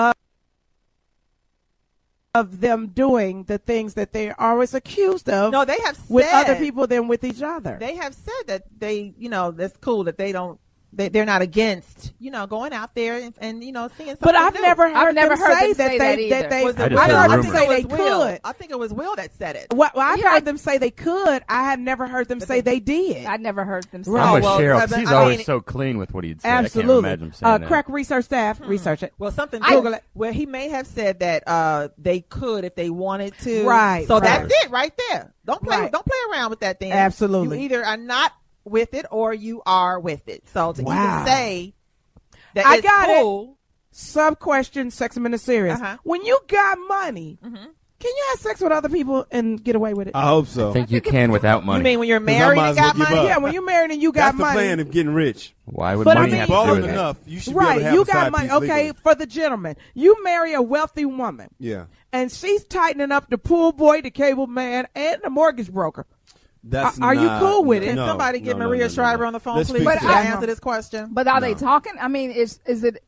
of them doing the things that they're always accused of No, they have with said, other people than with each other. They have said that they, that's cool that they don't they're not against, going out there and seeing something. But I've new. never heard them say that they either. I heard them think say it was they Will. could. I think it was Will that said it. Well, I've heard them say they could. I have never heard them say they did. I never heard them say I'm with well, Cheryl. 'Cause he's I always mean, so clean with what he'd say. Absolutely. I can't imagine him saying that. Crack research staff, research it. Well, something Google it. where he may have said that they could if they wanted to. Right, So right. that's it right there. Don't play. Right. Don't play around with that thing. Absolutely. You either are not with it or you are with it. So to Wow. even say that I it's got it. cool. Sub question, Sex and Minutes serious. Uh-huh. When you got money, can you have sex with other people and get away with it? I hope so. I think you can without money. You mean when you're 'Cause I married might and as well got give money? up. Yeah, when you're married and you got That's the money. plan of getting rich. Why would But I money mean, have to do balling with it? enough, you should be able Right, to have you a got side money. piece Okay, legally. for the gentleman, you marry a wealthy woman, Yeah. and she's tightening up the pool boy, the cable man, and the mortgage broker. That's Are you not- cool with it? Can no, somebody get no, Maria no. Shriver on the phone, Let's please, fix to that. answer this question? But are they No. talking? I mean, is it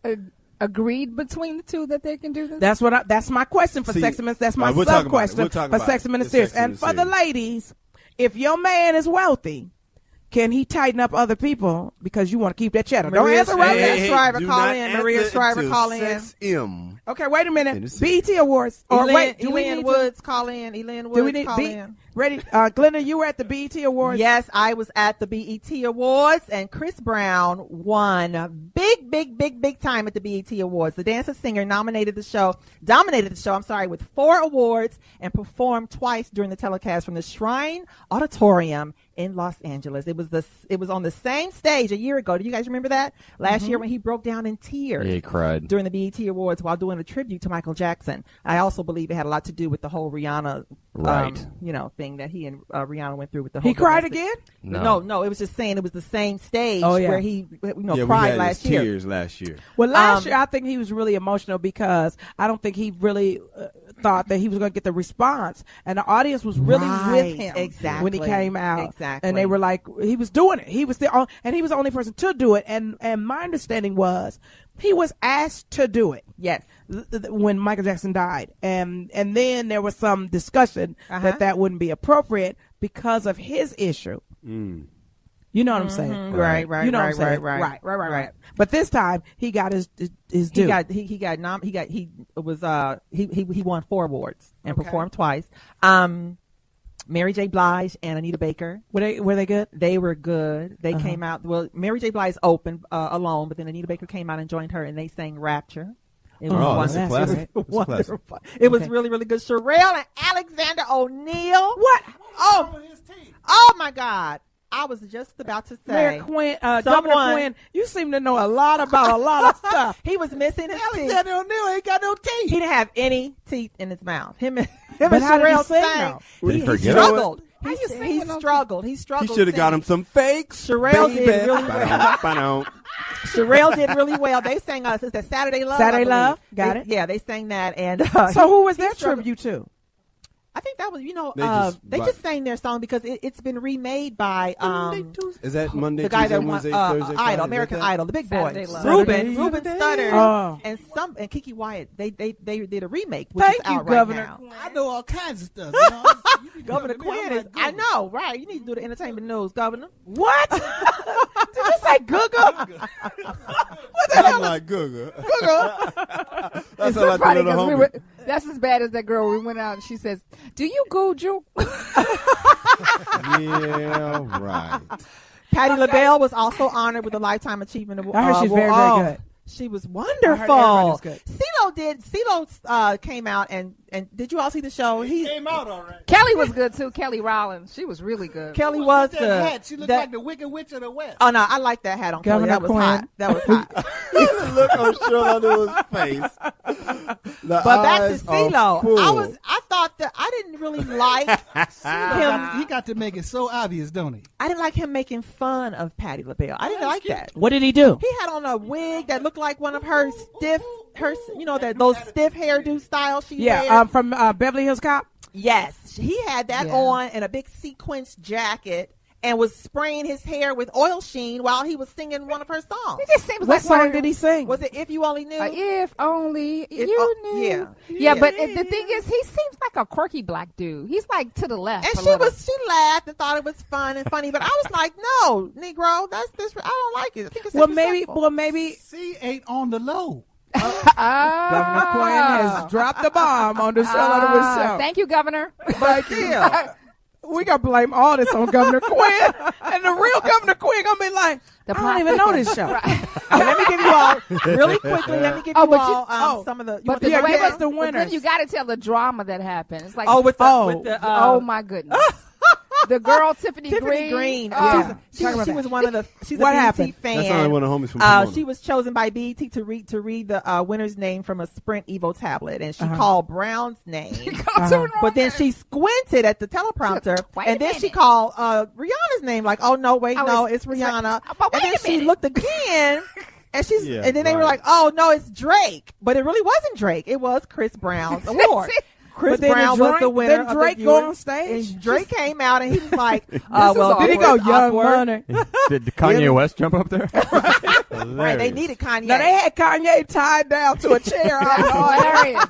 agreed between the two that they can do this? That's my question for See, Sex and Minutes. That's my all right, we'll talk sub about it. question We'll talk for about Sex it. and Minutes It's serious. Sex and And for the Serious. ladies, if your man is wealthy, can he tighten up other people because you want to keep that cheddar? Don't Maria answer right Shriver. now. Shriver, do call not in. Maria answer Shriver, until call in. Sex M. Okay, wait a In minute. the city. BET Awards. Or wait, do we Elaine need to? Woods, call in. Elaine Do we Woods, need call B? in. Ready? Glenda, you were at the BET Awards. Yes, I was at the BET Awards, and Chris Brown won big time at the BET Awards. The dancer singer dominated the show, with 4 awards and performed twice during the telecast from the Shrine Auditorium in Los Angeles. It was on the same stage a year ago. Do you guys remember that? Last year when he broke down in tears. Yeah, he cried. During the BET Awards while doing a tribute to Michael Jackson. I also believe it had a lot to do with the whole Rihanna, Right. thing that he and Rihanna went through with the whole. He cried domestic- again? No. It was just saying it was the same stage Oh, yeah. where he, Yeah, cried we had last his year. tears last year. Well, last year I think he was really emotional because I don't think he really thought that he was going to get the response, and the audience was really with him Exactly. when he came out. Exactly. And they were like, he was doing it. He was and he was the only person to do it. And my understanding was he was asked to do it. Yes. When Michael Jackson died, and then there was some discussion that wouldn't be appropriate because of his issue. You know what I'm saying? Right. You know what I'm saying? Right. But this time he got his due. He won 4 awards and performed twice. Mary J. Blige and Anita Baker. Were they good? They were good. They came out. Well, Mary J. Blige opened alone, but then Anita Baker came out and joined her, and they sang Rapture. It was that's a classic. That's a classic. wonderful. It was really, really good. Sheryl and Alexander O'Neal. What? Oh my God. I was just about to say. Governor Quinn, you seem to know a lot about a lot of stuff. He was missing his teeth. Alexander O'Neal ain't got no teeth. He didn't have any teeth in his mouth. Him and But how did he Sheryl sing, sang. though? Did he forget it? struggled. How you sing He with no struggled. He struggled. He should have got him some fakes. Sheryl did baby. really well. Sheryl did really well. They sang it's that Saturday Love. Saturday I believe. Love? Got it. Yeah, they sang that. And So who was he that struggled. tribute to? I think that was, They just sang their song because it's been remade by Is that Monday, the guy Tuesday, that won Wednesday, Thursday, Friday? Idol, Is American that that? Idol, the big Saturday boy, Love. Ruben Studdard, Oh. and Kiki Wyatt. They did a remake, which Thank is you, out Governor. right now. I know all kinds of stuff. You know? You be Governor telling me, Quinn I'm is. like, I know, right? You need to do the entertainment news, Governor. What? Did you say Guga? I'm like Google. That's how I funny do little 'cause homie. that's as bad as that girl. We went out and she says, "Do you go, Joe?" Yeah, right. Patty LaBelle was also honored with a Lifetime Achievement Award. I heard she's very, Oh, very good. She was everybody wonderful. was good. CeeLo came out and did you all see the show? He came out all right. Kelly was good too. Kelly Rollins, she was really good. Kelly was That good. hat, she looked like the Wicked Witch of the West. Oh no, I like that hat on Kelly. Governor That was Quinn. hot. That was hot. Look on Sheryl Underwood's face. But back to CeeLo, I thought that I didn't really like him. He got to make it so obvious, don't he? I didn't like him making fun of Patty LaBelle. I didn't like that. What did he do? He had on a wig that looked like one of her those stiff hairdo styles she wears. From Beverly Hills Cop. Yes, he had that Yeah. on and a big sequence jacket and was spraying his hair with oil sheen while he was singing one of her songs. It just seems What like song did he sing? Was it If You Only Knew? If only you knew. Yeah. Yeah, but the thing is, he seems like a quirky black dude. He's like to the left. And a little. she laughed and thought it was fun and funny, but I was like, no, Negro, that's this. I don't like it. I think it's disrespectful. maybe C ain't on the low. Governor Quinn has dropped the bomb on the Sheryl Underwood show. Thank you, Governor. But still, We got to blame all this on Governor Quinn. And the real Governor Quinn going to be like, I don't even know this show. let me give you all, really quickly, let me give you all some of the, But give us but the winners. then you got to tell the drama that happened. It's like, oh my goodness. The girl Tiffany Green. Yeah. She was one of the. She's What a BET happened? fan. That's not one of the homies from Pomona. She was chosen by BET to read the winner's name from a Sprint Evo tablet, and she called Brown's name. But then she squinted at the teleprompter, and then she called Rihanna's name. Like, oh no, wait, no, it's Rihanna. But And then she looked again. And Yeah, and then they were like, "Oh no, it's Drake," but it really wasn't Drake. It was Chris Brown's award. Chris Brown was the winner. Then Drake go on stage. And Drake came out and he was like, did he go Young Money? Did Kanye West jump up there? Right, they needed Kanye. Now, they had Kanye tied down to a chair. hilarious.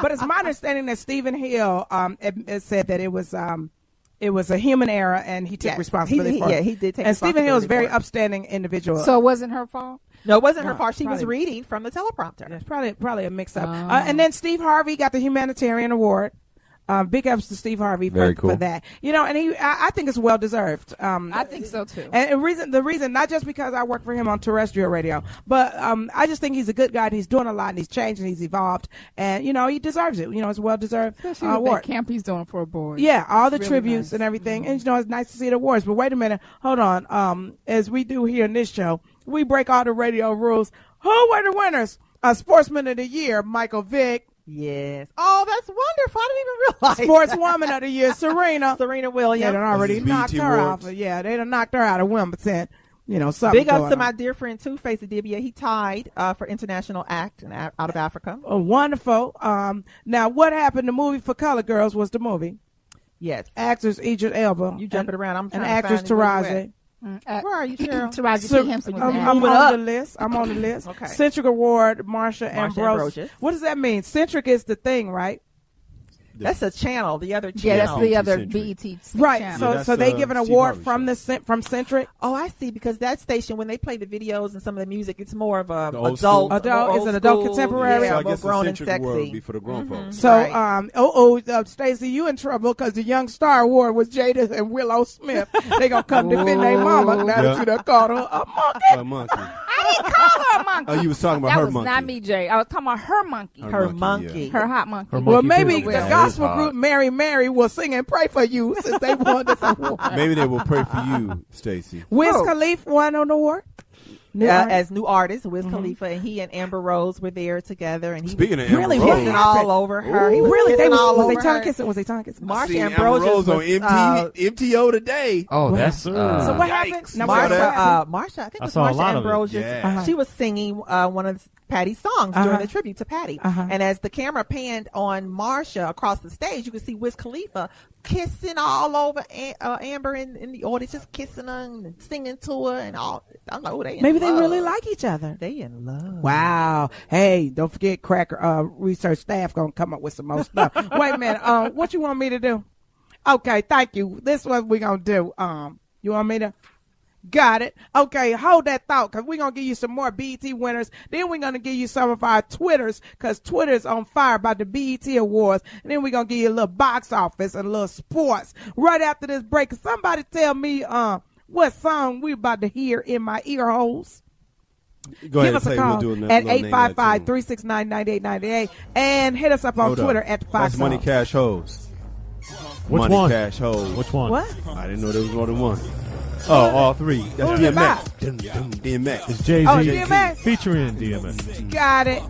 But it's my understanding that Stephen Hill it said that it was a human error and he took responsibility for it. Yeah, he did take And Stephen Hill is a very responsibility upstanding individual. So it wasn't her fault? No, it wasn't her No, fault. She was probably- reading from the teleprompter. It's probably a mix-up. And then Steve Harvey got the humanitarian award. Big ups to Steve Harvey Very for cool. that. You know, and I think it's well deserved. I think so too. And the reason, not just because I work for him on terrestrial radio, but I just think he's a good guy and he's doing a lot and he's changed and he's evolved and you know he deserves it. You know, it's a well deserved Especially with award. that camp he's doing for a boy. Yeah, all the Really tributes nice. and everything, and you know it's nice to see the awards. But wait a minute, hold on. As we do here in this show, we break all the radio rules. Who were the winners? Sportsman of the Year, Michael Vick. Yes. Oh, that's wonderful. I didn't even realize. Sportswoman of the Year, Serena. Serena They Williams. done already This is knocked BET her Awards. off. Yeah, they done knocked her out of Wimbledon. You know, something Big ups going to on. my dear friend Two Face Adibia. He tied for International Act out of Africa. Oh, wonderful. Now, what happened? The movie for Color Girls was the movie. Yes. Actors Idris Elba. You jumping around. I'm trying and to actress find where you Taraji. Where are you, Cheryl? Taraji So, P. Henson was I'm there. on the list. I'm on the list. Okay. Centric Award, Marsha Ambrosius. Ambrosius. What does that mean? Centric is the thing, right? That's a channel. The other channel. Yeah, that's the other Centric. BET Right. channel. So they that's, give an Steve award Harvey's from Centric. Oh, I see. Because that station, when they play the videos and some of the music, it's more of a The old adult. school? Adult- more it's an old adult school. contemporary? Yeah, So I more guess the grown and Centric Award would sexy. be for the grown folks. So, Right. Stacey, you in trouble because the Young Star Award was Jada and Willow Smith. They gonna come defend their mama now that Yeah. you done called her a monkey. A monkey. I didn't call her a monkey. Oh, you was talking about that her was monkey. not me, Jay. I was talking about her monkey. Her monkey. Her hot monkey. Her Well, monkey maybe business. the That gospel is hot. group Mary will sing and pray for you since they won this award. Maybe they will pray for you, Stacy. Wiz Who? Khalifa won an award. New artist. As new artist, Wiz Khalifa, and he and Amber Rose were there together, and he Speaking was of Amber Really? Rose, kissing all over her. He was Really? kissing all Was over they tongue her. kissing? Was they tongue kissing? Marsha seen Amber Ambrosius Rose on was, MTO today. Oh, that's So what happened? Yikes. Now, Marsha, what happened? Marsha, I think it I was saw a Marsha lot of it. Ambrosius. Yeah. She was singing one of Patty's songs during the tribute to Patty. And as the camera panned on Marsha across the stage, you could see Wiz Khalifa kissing all over Amber in the audience, just kissing her and singing to her and all. I'm like, oh, they in Maybe they love. really like each other. They in love. Wow. Hey, don't forget Cracker research staff gonna come up with some more stuff. Wait a minute. What you want me to do? Okay, thank you. This is what we gonna do. You want me to? Got it. Okay, hold that thought because we're going to give you some more BET winners. Then we're going to give you some of our Twitters because Twitter's on fire about the BET Awards. And then we're going to give you a little box office and a little sports right after this break. Somebody tell me what song we about to hear in my ear holes. Go ahead Give us and a say call we'll do at another name that tune. 855-369-9898 and hit us up on Hold up. Twitter at That's Foxxhole. Money Cash Hoes. Which Money one? Cash Hoes. Which one? What? I didn't know there was more than one. Oh, all three. That's Who's it DMX. DMX. It's Jay-Z Oh, DMX. featuring DMX. Got it.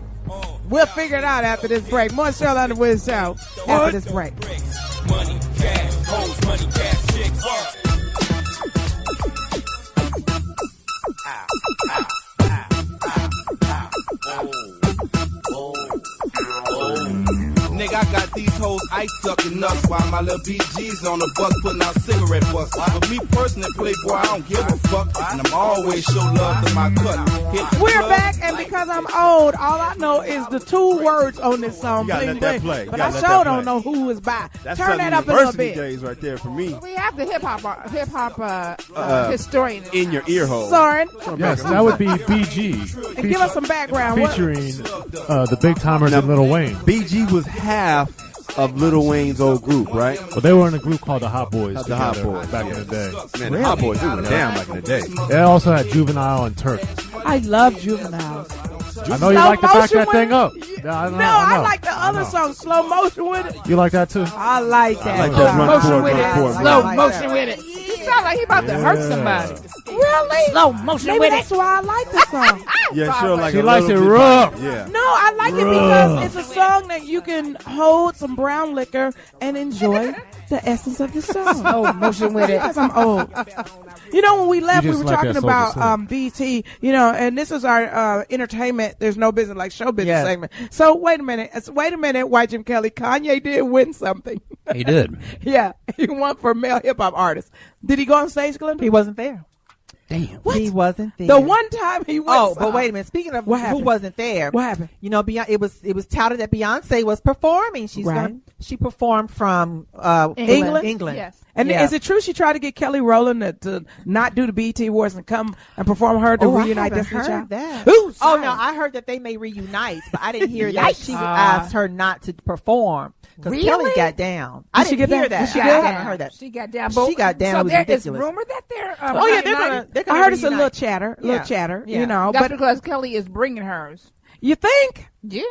We'll figure it out after this break. More Sheryl Underwood show after this break. Money, cash, hoes, money, cash, chicks. Nigga, I got these hoes ice sucking nuts while my little BG's on the bus putting out cigarette butts. But me personally, Playboy, I don't give a fuck, and I'm always show love to my cut. We're back, and because I'm old, all I know is the 2 words on this song. You gotta let that play. But I sure don't know who is by. Turn that up a little bit. Days right there for me. We have the hip hop historian in your ear hole. Soren. Yes, that would be BG. And give us some background. Featuring the Big Timers and Lil Wayne. BG was half of Lil Wayne's old group, right? Well, they were in a group called the Hot Boys. The Hot Boys back in the day. Man, the Hot Boys, they were down back in the day. They also had Juvenile and Turk. I love Juvenile. I know you like to back that thing up. I like the other song, Slow Motion with It. You like that too? I like that. I like that motion with it. Slow like motion that. with it. He sounds like he about to hurt somebody. Really? Slow motion Maybe with that's it. why I like the song. Yeah, sure. Like she likes it rough. Yeah. No, I like it because it's a song that you can hold some brown liquor and enjoy the essence of the song. Slow motion with it. Because I'm old. You know, when we left, we were like talking that about BT, you know, and this is our entertainment. There's no business like show business segment. So wait a minute, White Jim Kelly. Kanye did win something. He did. Yeah, he won for male hip hop artist. Did he go on stage, Glenda? He wasn't there. Damn. What? He wasn't there. The one time he went. Oh, but wait a minute. Speaking of What who happened? wasn't there, What happened? You know, it was touted that Beyonce was performing. She performed from England. Yes. And Yeah. is it true she tried to get Kelly Rowland to not do the BET Awards and come and perform her to reunite I haven't Destiny heard Child? that. Ooh, Oh sorry. no, I heard that they may reunite, but I didn't hear that she asked her not to perform because Really? Kelly got down. I she didn't get hear down? that. Did she I get haven't down? heard that. She got down. She got down. So It was there is ridiculous. rumor that they're. Oh yeah, they're reuniting. gonna I heard it's a reunite. little chatter, Yeah. you know. That's But because Kelly is bringing hers. you think? Yeah.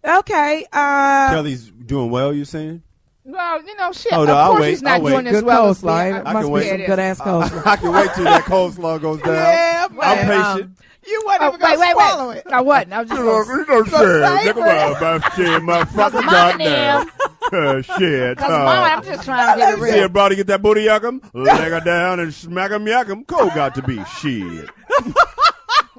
Okay. Kelly's doing well, you saying? Well, you know, shit. Oh, no, of I'll course wait, she's not I'll wait. doing as Good well as coleslaw. me. It I must can be wait. some good ass coleslaw. I can wait till that coleslaw goes down. Yeah, I'm man. patient. You wasn't Oh, even gonna wait. swallow it. I wasn't. I was just gonna You know, shit. Think about shit, motherfucker. Goddamn. Shit. Because mama, I'm just trying to get it See real. everybody get that booty yakum, leg her down and smack 'em yakum. Cole got to be shit.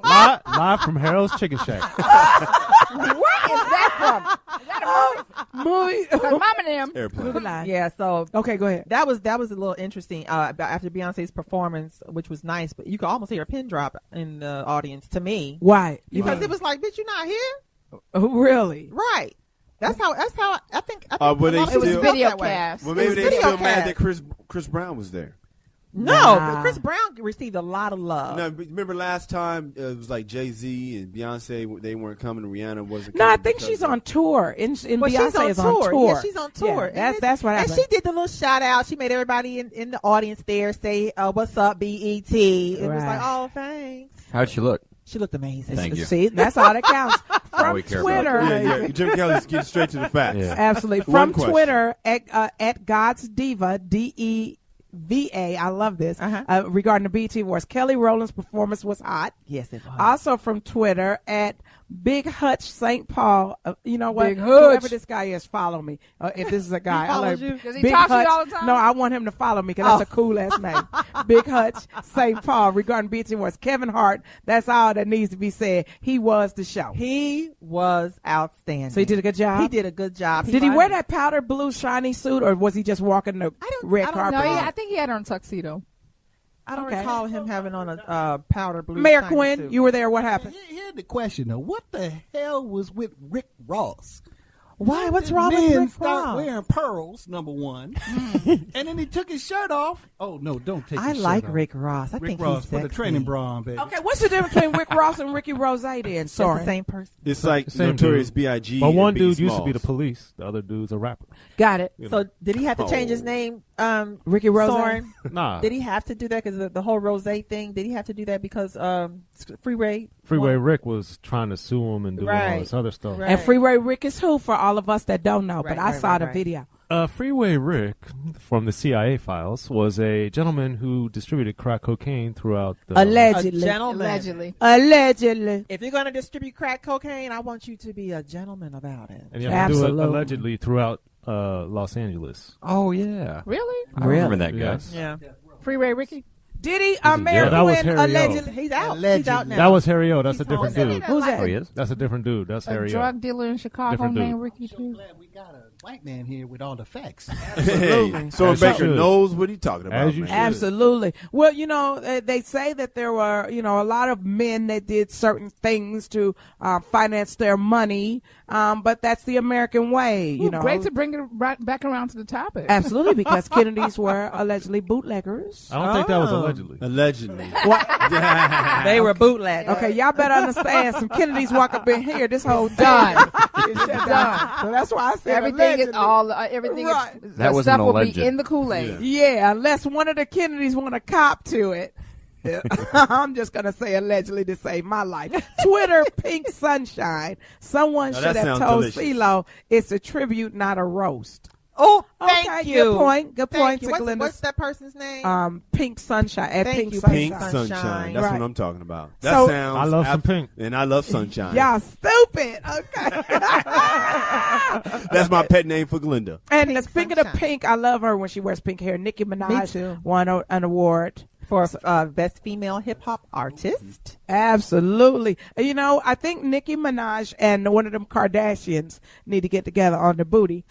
Live from Harold's Chicken Shack. Where is that from? Is that a movie? Movie. Because mama and them. Airplane. Yeah, so Okay, go ahead. that was a little interesting. After Beyonce's performance, which was nice, but you could almost hear a pin drop in the audience to me Why? because it was like, "Bitch, you're not here." Really? Right. That's how I think. Were a they lot of It was still- people felt that way. video cast. Well, It maybe was they video still mad cast. that Chris Brown was there. No, Nah. but Chris Brown received a lot of love. No, but remember last time it was like Jay-Z and Beyonce, they weren't coming, and Rihanna wasn't No, coming. I think because she's of- on tour. And Well, Beyonce she's on is tour. on tour. Yeah, she's on tour. Yeah, that's what and happened. she did the little shout out. She made everybody in the audience there say, "What's up, BET?" It was Right. like, "Oh, thanks." How'd she look? She looked amazing. Thank you. See, that's all that counts. From we care Twitter. about Yeah. Jim Kelly's getting straight to the facts. Yeah. Absolutely. One From question. Twitter at God's Diva, DEVA. I love this. Regarding the BET Awards, Kelly Rowland's performance was hot. Yes, it was. Also from Twitter at Big Hutch St. Paul. You know what? Big Hutch. Whoever this guy is, follow me. If this is a guy, He I follows like you? Does he Big talk to you Hutch. all the time? No, I want him to follow me because that's a cool ass name. Big Hutch St. Paul. Regarding BET Awards, Kevin Hart. That's all that needs to be said. He was the show. He was outstanding. So he did a good job. He did a good job. Did he wear that powder blue shiny suit, or was he just walking the red I don't carpet? No, I think he had on a tuxedo. I don't Okay. recall him having on a powder blue. Mayor shiny Quinn, suit. you were there. What happened? Here's the question though: what the hell was with Rick Ross? Why? What's Did wrong with men Rick start Ross? wearing pearls? Number one, and then he took his shirt off. Oh no, don't take. I his like shirt off. Rick Ross. I Rick think Ross he's put the sexy. training bra on, baby. Okay, what's the difference between Rick Ross and Ricky Rose then? That's Sorry. the same person. It's like the same Notorious dude. B.I.G. But one and Biggie dude used to be Smalls. the police. The other dude's a rapper. Got it. So did he have to change his Oh. name? Ricky Rose. Soren? Nah. Did he have to do that because the whole Rose thing? Did he have to do that because Freeway Rick was trying to sue him and doing all Right. this other stuff. Right. And Freeway Rick is who for all of us that don't know, but Right, I right, saw right, the right. video. Freeway Rick from the CIA files was a gentleman who distributed crack cocaine throughout the Allegedly. A gentleman. Allegedly. Allegedly. If you're going to distribute crack cocaine, I want you to be a gentleman about it. and you have to do it Absolutely. allegedly throughout Los Angeles. Oh yeah. Really? I remember that guy. Yes. Yeah. Freeway Ricky? Did he? in Mayor jail. That was Quinn Harry O. allegedly. He's out. He's Allegedly. out now. That was Harry O. That's a He's different home. dude. Who's that? Oh, he is. That's a different dude. That's A Harry O. drug dealer in Chicago Different dude. named Ricky too. Glad we got a white man here with all the facts. Hey, so Baker knows what he's talking about. As you should. Absolutely. Well, they say that there were, a lot of men that did certain things to finance their money, but that's the American way, Great to bring it back around to the topic. Absolutely, because Kennedys were allegedly bootleggers. I don't think that was allegedly. Allegedly. They were bootleggers. Okay, y'all better understand. Some Kennedys walk up in here, this whole done. Done. So that's why I said everything allegedly. Right. That was stuff an will alleged. be in the Kool-Aid. Yeah, unless one of the Kennedys want to cop to it. I'm just going to say allegedly to save my life. Twitter Pink Sunshine. Someone should have told CeeLo it's a tribute, not a roast. Oh, thank you. Good point. Good point. What's that person's name? Pink Sunshine. At Pink you, Sunshine. Pink Sunshine. That's what I'm talking about. That So- sounds. I love some pink. And I love sunshine. Y'all stupid. Okay. That's my pet name for Glenda. And speaking of Sunshine. pink, I love her when she wears pink hair. Nicki Minaj too. won an award. For best female hip hop artist. Absolutely. I think Nicki Minaj and one of them Kardashians need to get together on the booty.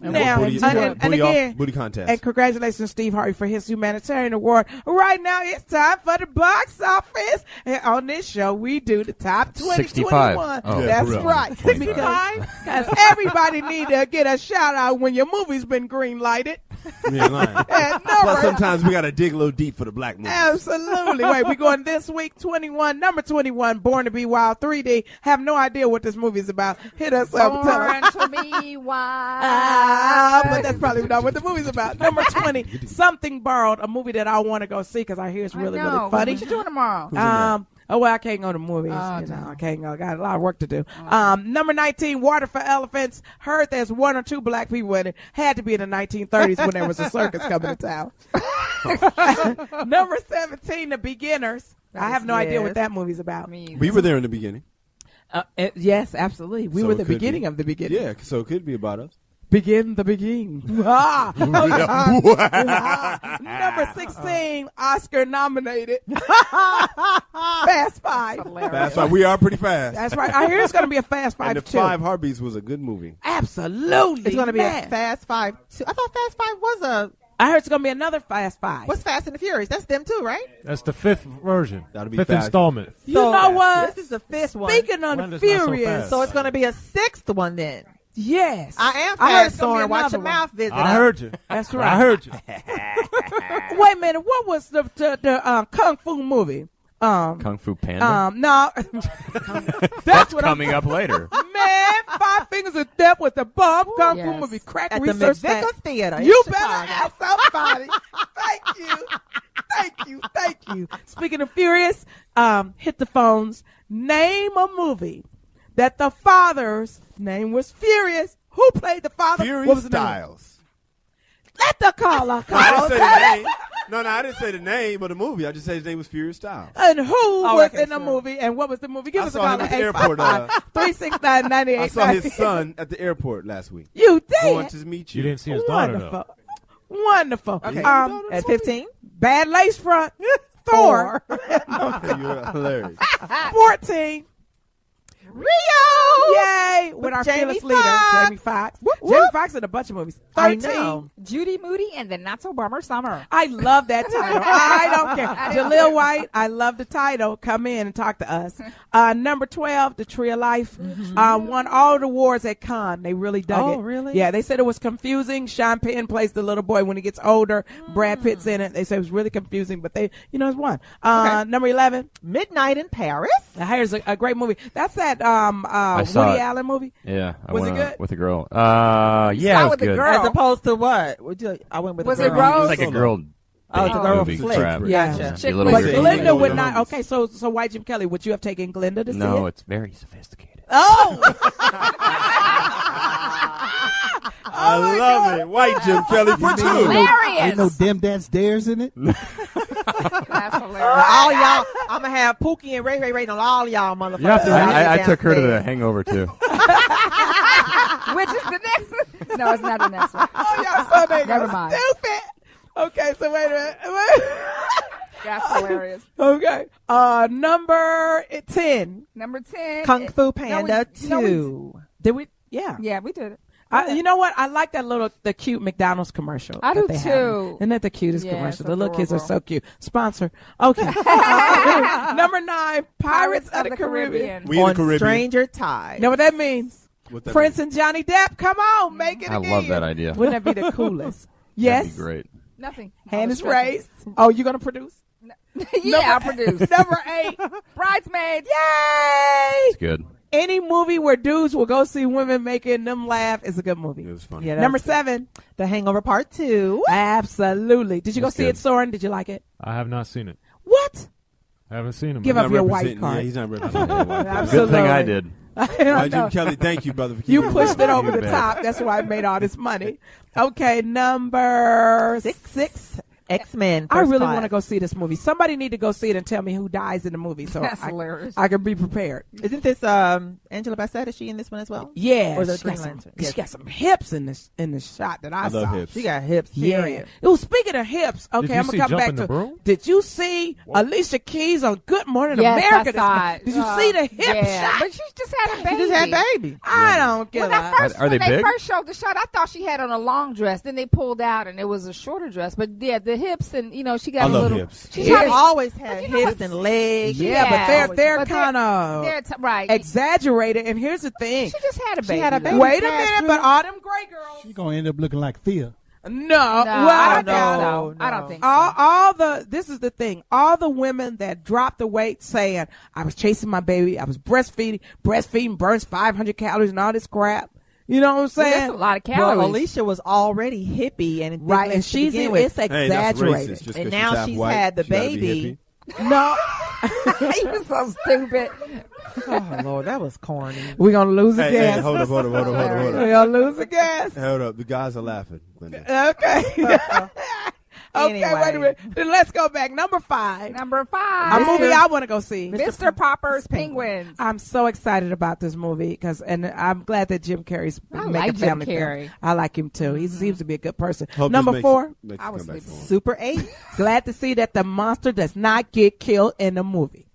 Now, booty, and booty again, off, booty contest. and congratulations, Steve Harvey, for his humanitarian award. Right now, it's time for the box office. And on this show, we do the top 65. 2021. Oh, That's for real. right. 65? Because everybody need to get a shout out when your movie's been green lighted. You ain't lying. And Plus, number, sometimes we got to dig a little deep for the black movies. absolutely. Wait, we going this week, number 21, Born to Be Wild 3D. Have no idea what this movie is about. Hit us up. Tell us. Born to be wild. But that's probably not what the movie's about. Number 20, Something Borrowed, a movie that I want to go see because I hear it's really, really funny. What you doing tomorrow? I can't go to movies. I can't go. Got a lot of work to do. Number 19, Water for Elephants. Heard there's one or two black people in it. Had to be in the 1930s when there was a circus coming to town. Number 17, The Beginners. I have no idea what that movie's about. We were there in the beginning. Yes, absolutely. We So were it the could beginning be. of the beginning. Yeah, so it could be about us. Begin the begin. Number 16, Oscar nominated. Fast Five. Fast Five. We are pretty fast. That's right. I hear it's going to be a Fast Five And the too. 5 Heartbeats was a good movie. Absolutely. It's going to be man. a Fast Five. I thought Fast Five was I heard it's going to be another Fast Five. what's Fast and the Furious? That's them too, right? That's the fifth version. That'll be fifth fast. installment. You know what? This is the fifth one. Speaking of the Brenda's not so Furious, fast. So it's going to be a sixth one then. yes. I am I heard fast, it's gonna be Soren. Watch another your mouth, one. visitor. I heard you. That's right. I heard you. Wait a minute. What was the Kung Fu movie? Kung Fu Panda. No. That's what coming up later. Man, Five Fingers of Death was the bomb Kung Fu Yes. movie. Crack At the research McVicker that. Theater. in You Chicago. better ask somebody. Thank you. Thank you. Thank you. Speaking of Furious, hit the phones. Name a movie that the father's name was Furious. Who played the father? Furious What was the name? Styles. Let the caller I call. didn't say the name. No, I didn't say the name of the movie. I just said his name was Furious Styles. And who was okay, in the sure. movie? And what was the movie? Give I us a saw him call at the airport, 369-98. I saw his son at the airport last week. You did. Going to meet you. You didn't see his daughter, though. Wonderful. Wonderful. Okay. At 15, Bad Lace Front. Thor. You're hilarious. 14, Rio! yay! With our Jamie fearless leader, Foxx. Jamie Foxx. Whoop, Jamie whoop. Foxx in a bunch of movies. I 13. know. Judy Moody and the Not So Bummer Summer. I love that title. I don't care. Jaleel White, I love the title. Come in and talk to us. Number 12, The Tree of Life. Won all the awards at Cannes. They really dug it. Oh, really? Yeah, they said it was confusing. Sean Penn plays the little boy when he gets older. Brad Pitt's in it. They said it was really confusing, but they, it's one. Number 11, Midnight in Paris. Here's a great movie. That's that I saw Woody it. Allen movie. Yeah, I Was went it good? with a girl. Yeah, it saw was with the good. girl. As opposed to what? I went with Was the it girl. Rose? It's like a girl. Oh, it's a girl movie flick. crap. Yeah. Gotcha. Chick Your little But flick. girl. Glenda would Yeah. not. Okay, so White Jim Kelly, would you have taken Glenda to see No, it? it's very sophisticated. Oh! I love it. White Jim Kelly for two. Hilarious. Ain't no damn dance dares in it. That's hilarious. All y'all, I'm going to have Pookie and Ray rating on all y'all motherfuckers. You have to- I took her to the Hangover too. Which is the next one? No, it's not the next one. Oh, y'all so dang Never mind. stupid. Okay, so wait a minute. That's hilarious. Okay. Number 10. Number 10. Kung Fu Panda no, 2. Did we? Yeah. Yeah, we did it. You know what? I like the cute McDonald's commercial. I do too. Isn't that the cutest Yeah, commercial? it's The little kids are adorable. so cute. Sponsor. Okay. Number 9, Pirates of the Caribbean. We in the On Caribbean. Stranger Tides. Know what that means? What that Prince and Johnny Depp. Come on, make it I again. love that idea. Wouldn't that be the coolest? Yes. That'd be great. Nothing. Hand is raised. Oh, you gonna produce? Yeah, I'll produce. Number 8. Bridesmaids. Yay! It's good. Any movie where dudes will go see women making them laugh is a good movie. It was funny. Yeah, Number that's 7. The Hangover Part 2. Absolutely. Did you go That's see good. it, Soren? Did you like it? I have not seen it. What? I haven't seen it. Give man. up Not your white representing- card. Yeah, he's not representing the white card. Absolutely. Good thing I did. I know. Jim Kelly, thank you, brother. For You keeping pushed it over You the bet. top. That's why I made all this money. Okay, number 6. X-Men. I First really Class. want to go see this movie. Somebody need to go see it and tell me who dies in the movie, so That's hilarious. I can be prepared. Isn't this Angela Bassett? Is she in this one as well? Yeah, Or the she got Green some, Lantern. she Yes. got some hips in the shot that I I love saw. hips. She got hips. Yeah. Period. Oh, speaking of hips, okay, you I'm see gonna come Jump back in the to. Broom? Did you see Alicia Keys on Good Morning Yes, America? I saw this it. Did you see the hip Yeah, shot? but she just had a baby. She just had baby. I don't get When, it. Are they when they big? first showed the shot, I thought she had on a long dress. Then they pulled out, and it was a shorter dress. But yeah, the hips and she got I a love little. hips. She She tried to- always had you know hips what? and legs. Yeah, but they're But kind of they're right. exaggerated. And here's the thing. She just had a baby. had a though. baby. Wait a That's minute, true. but all them gray girls. She's gonna end up looking like Thea. No, I well, don't think no. so. I don't think so. All this is the thing. All the women that dropped the weight saying, I was chasing my baby, I was breastfeeding burns 500 calories and all this crap. You know what I'm saying? That's a lot of calories. Well, Alicia was already hippie and Right, and to she's begin in, with. it's Hey, that's exaggerated. racist. Just 'cause And now half she's white, had the she gotta be baby. No, You're so stupid. Oh Lord, that was corny. we're gonna lose a Hey, guest. hey, hold up. We're gonna lose a guest. Hold up. The guys are laughing. Linda. Okay. Okay, Anyway. wait a minute. Then let's go back. Number 5. Number A 5. movie I want to go see. Mr. Popper's Penguins. I'm so excited about this movie and I'm glad that Jim Carrey's I making like Jim family film. Carrey. I like him too. He seems to be a good person. Hope Number this 4. makes I you was come back sleeping. for him. Super 8. Glad to see that the monster does not get killed in the movie.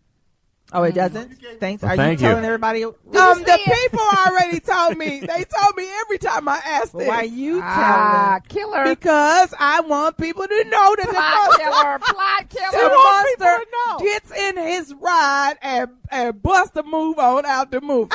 Oh, it doesn't? Thanks. Well, Are thank you you. telling everybody? The people already told me. They told me every time I asked this. Why you telling? Killer. Because I want people to know that Plot the killer. Plot the killer. monster know. gets in his ride and busts a move on out the movie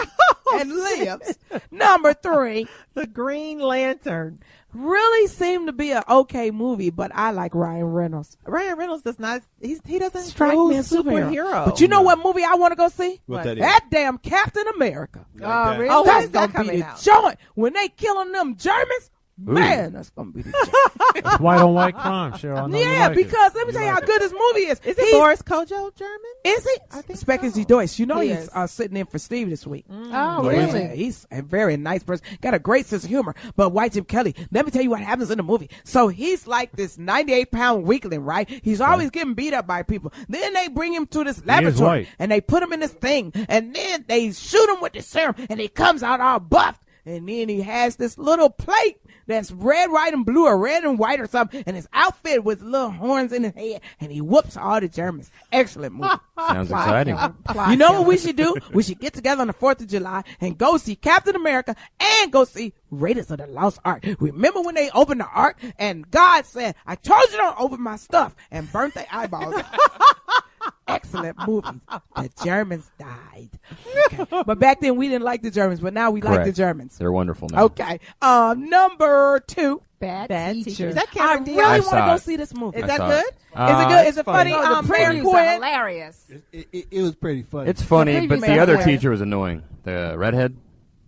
and lives. Number 3. The Green Lantern. Really seemed to be an okay movie, but I like Ryan Reynolds. Ryan Reynolds does not. He doesn't Strike strike me as superhero. But But you know what movie I want to go see? What that is? That damn Captain America. Like that. really? Oh, That's when's that gonna be coming the out? joint. When they killing them Germans, man, that's gonna be the joint. It's white on white crime, Cheryl. I know you Yeah, like it. because let me You tell you like how it. good this movie is. Is it Boris Kojo German? Is it? I think Speckles so. Deutsch. You know He he's is. sitting in for Steve this week. Oh, Yeah, really? he's a very nice person. Got a great sense of humor. But White Jim Kelly, let me tell you what happens in the movie. So he's like this 98-pound weakling, right? He's always getting beat up by people. Then they bring him to this laboratory white. and they put him in this thing. And then they shoot him with the serum and he comes out all buffed. And then he has this little plate that's red, white, and blue, or red and white or something. And his outfit with little horns in his head. And he whoops all the Germans. Excellent movie. Sounds exciting. You know what we should do? We should get together on the 4th of July and go see Captain America and go see Raiders of the Lost Ark. Remember when they opened the Ark and God said, I told you don't open my stuff, and burnt their eyeballs out. Excellent movie. The Germans died. Okay. But back then we didn't like the Germans, but now we like the Correct. Germans. They're wonderful now. Okay. Number 2. Bad Teacher. teacher. Is that I Cameron really Diaz? I want to saw go it. see this movie. Is I that saw good? it. Is it good? Is it funny? Oh, the Mayor previews are Quinn. hilarious. It was pretty funny. It's funny, The but previous the other one. teacher was annoying. The redhead.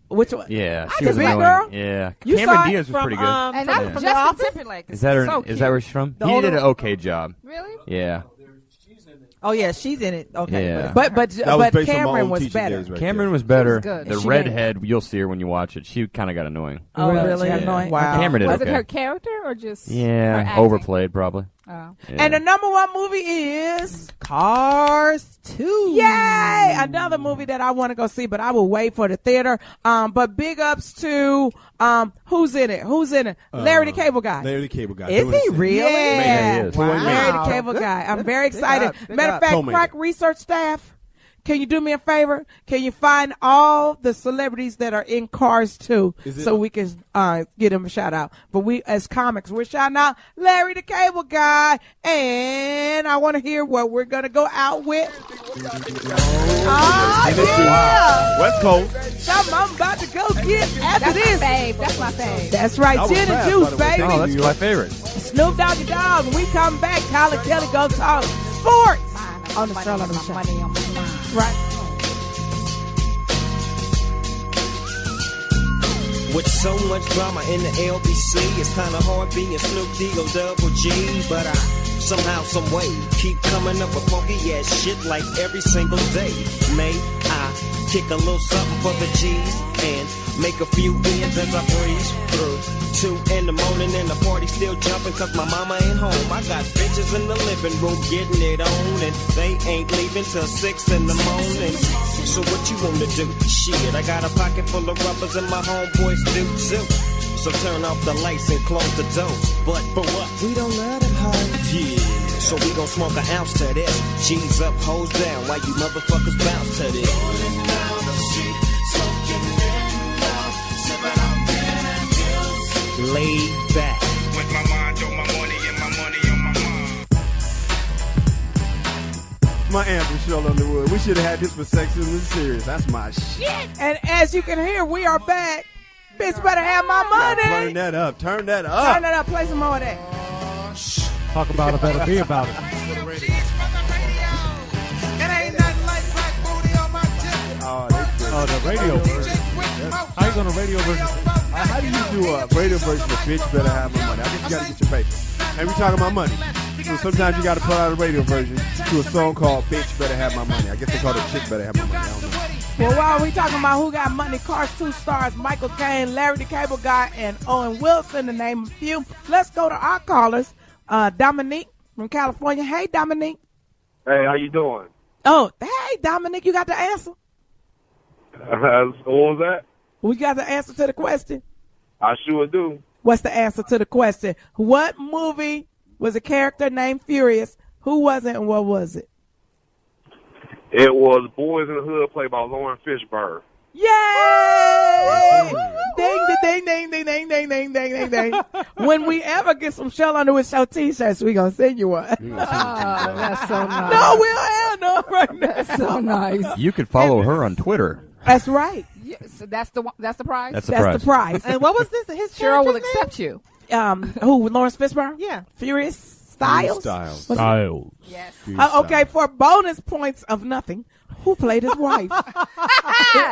Which one? Yeah, she The was big annoying. girl? Yeah, You Cameron saw it Diaz was pretty good. And that's from The Justin Office? Timberlake. Is that her? So Is that where she's from? He did an okay job. Really? Yeah, Oh yeah, she's in it. Okay. Yeah. But That was but based on my Cameron old was teaching better. days right Cameron there. was better. good. The She redhead, you'll see her when you watch it. She kind of got annoying. Oh, really? Yeah. Annoying? Wow. Cameron did Was okay. it her character or just her Yeah, acting? overplayed probably. Oh. Yeah. And the number 1 movie is Cars 2. Yay! Another movie that I want to go see, but I will wait for the theater. But big ups to who's in it? Who's in it? Larry the Cable Guy. Larry the Cable Guy. Is doing he his thing. really? Yeah, he is. Wow. Larry the Cable Good- Guy. I'm good- very big excited. up, big Matter of up. fact, Co-maker. Crack Research Staff, can you do me a favor? Can you find all the celebrities that are in Cars 2 so we can get them a shout out? But we, as comics, we're shouting out Larry the Cable Guy, and I want to hear what we're going to go out with. Yeah. West Coast. Something I'm about to go get after this. That's my fave. That's right, gin and juice, baby. Oh, that's my favorite. Snoop Doggy Dogg. When we come back, Colin Kelly go talk sports on the Sheryl Underwood Show. Money on my mind. Right. With so much drama in the LBC, it's kinda hard being Snoop D-O double G, but I somehow, some way keep coming up with funky ass shit like every single day. May I kick a little something for the G's and make a few ends as I breeze through 2 in the morning and the party still jumping cause my mama ain't home. I got bitches in the living room getting it on and they ain't leaving till 6 in the morning. So what you wanna do? Shit, I got a pocket full of rubbers and my homeboys do too. So turn off the lights and close the doors. But what? We don't love them hoes. Yeah. So we gon' smoke an ounce to this. G's up, hoes down, while you motherfuckers bounce to this. Laid back. With my mind on my money and my money on my mind. My anthem, Sheryl Underwood. We should have had this for Sex and the Serious. That's my shit. And as you can hear, we are back. Bitch better have my money. Turn that up. Turn that up. Turn that up. Play some more of that. Talk about it, better be about it. It ain't nothing like black booty on my tip. Oh, the radio version. How you gonna radio version? How do you do a radio version of Bitch Better Have My Money? I guess you gotta get your paper. And we talking about money. So sometimes you gotta put out a radio version to a song called Bitch Better Have My Money. I guess they call it Chick Better Have My Money. I don't know. Well, while we talking about who got money, Cars 2 stars Michael Caine, Larry the Cable Guy, and Owen Wilson, to name a few. Let's go to our callers. Dominique from California. Hey, Dominique. Hey, how you doing? Oh, hey, Dominique, you got the answer? What was that? We got the answer to the question. I sure do. What's the answer to the question? What movie was a character named Furious? Who was it and what was it? It was Boys in the Hood, played by Lauren Fishburne. Yay! Ding, ding, ding, ding, ding, ding, ding, ding, ding, ding. When we ever get some Sheryl Underwood Show t-shirts, we gonna send you one. Oh, that's so nice. No, we'll have none right now. That's so nice. You could follow her on Twitter. That's right. Yeah, so that's the prize. That's the That's the prize. And what was this? His Sheryl will character's name? accept you. Who? Lawrence Fishburne? Yeah. Furious Styles. Styles. Yes. Okay, for bonus points of nothing, who played his wife?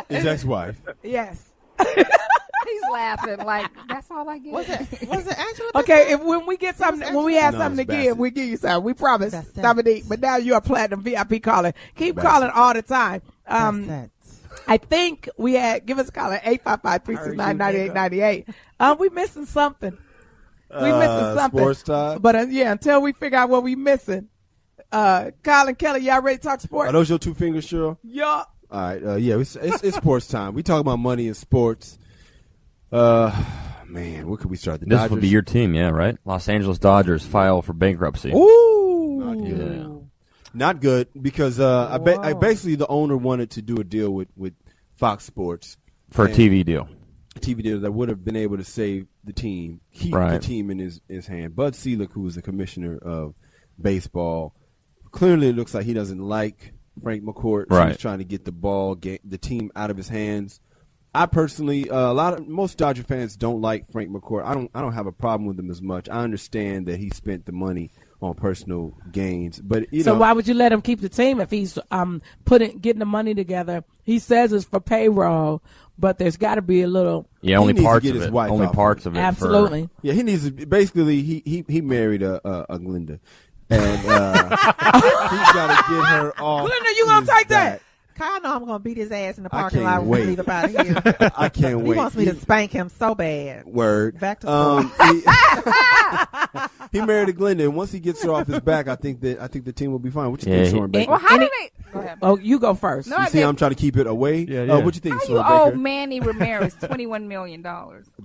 His ex-wife. Yes. He's laughing like that's all I get. Was it Angela? Okay, if when we get something, when we have No, something to it's give, Bassett. we give you something. We promise, That's Dominique. But now you're a platinum VIP caller. Keep calling all the time. I think we had give us a call at 855-369-9898. We missing something. We missing something. Sports time. But yeah, until we figure out what we missing. Colin Kelly, y'all ready to talk sports? Are those your 2 fingers, Sheryl? Yeah. All right. Yeah, it's sports time. We talk about money in sports. Man, where could we start? The This Dodgers? would be your team, yeah, right? Los Angeles Dodgers file for bankruptcy. Ooh. Not good because I basically the owner wanted to do a deal with Fox Sports For a TV deal. A TV deal that would have been able to save the team, keep the team in his hand. Bud Selig, who was the commissioner of baseball, clearly it looks like he doesn't like Frank McCourt. So he's trying to get the team out of his hands. I personally, most Dodger fans don't like Frank McCourt. I don't have a problem with him as much. I understand that he spent the money on personal gains, but so why would you let him keep the team if he's getting the money together? He says it's for payroll, but there's got to be a little. Yeah, only parts of it. Only parts of it. Absolutely. Yeah, he needs to. Basically, he married a Glinda, and he's got to get her off. Glinda, you gonna take that? Kyle know I'm going to beat his ass in the parking lot when we leave up out of here. I can't wait. He wants me to spank him so bad. Word. Back to school. He married a Glinda, and once he gets her off his back, I think the team will be fine. What you think, Soren Baker? Well, how did they? Go ahead. Oh, you go first. No, you see, I'm trying to keep it away. Yeah. What you think, How Soren you owe Baker? Manny Ramirez $21 million?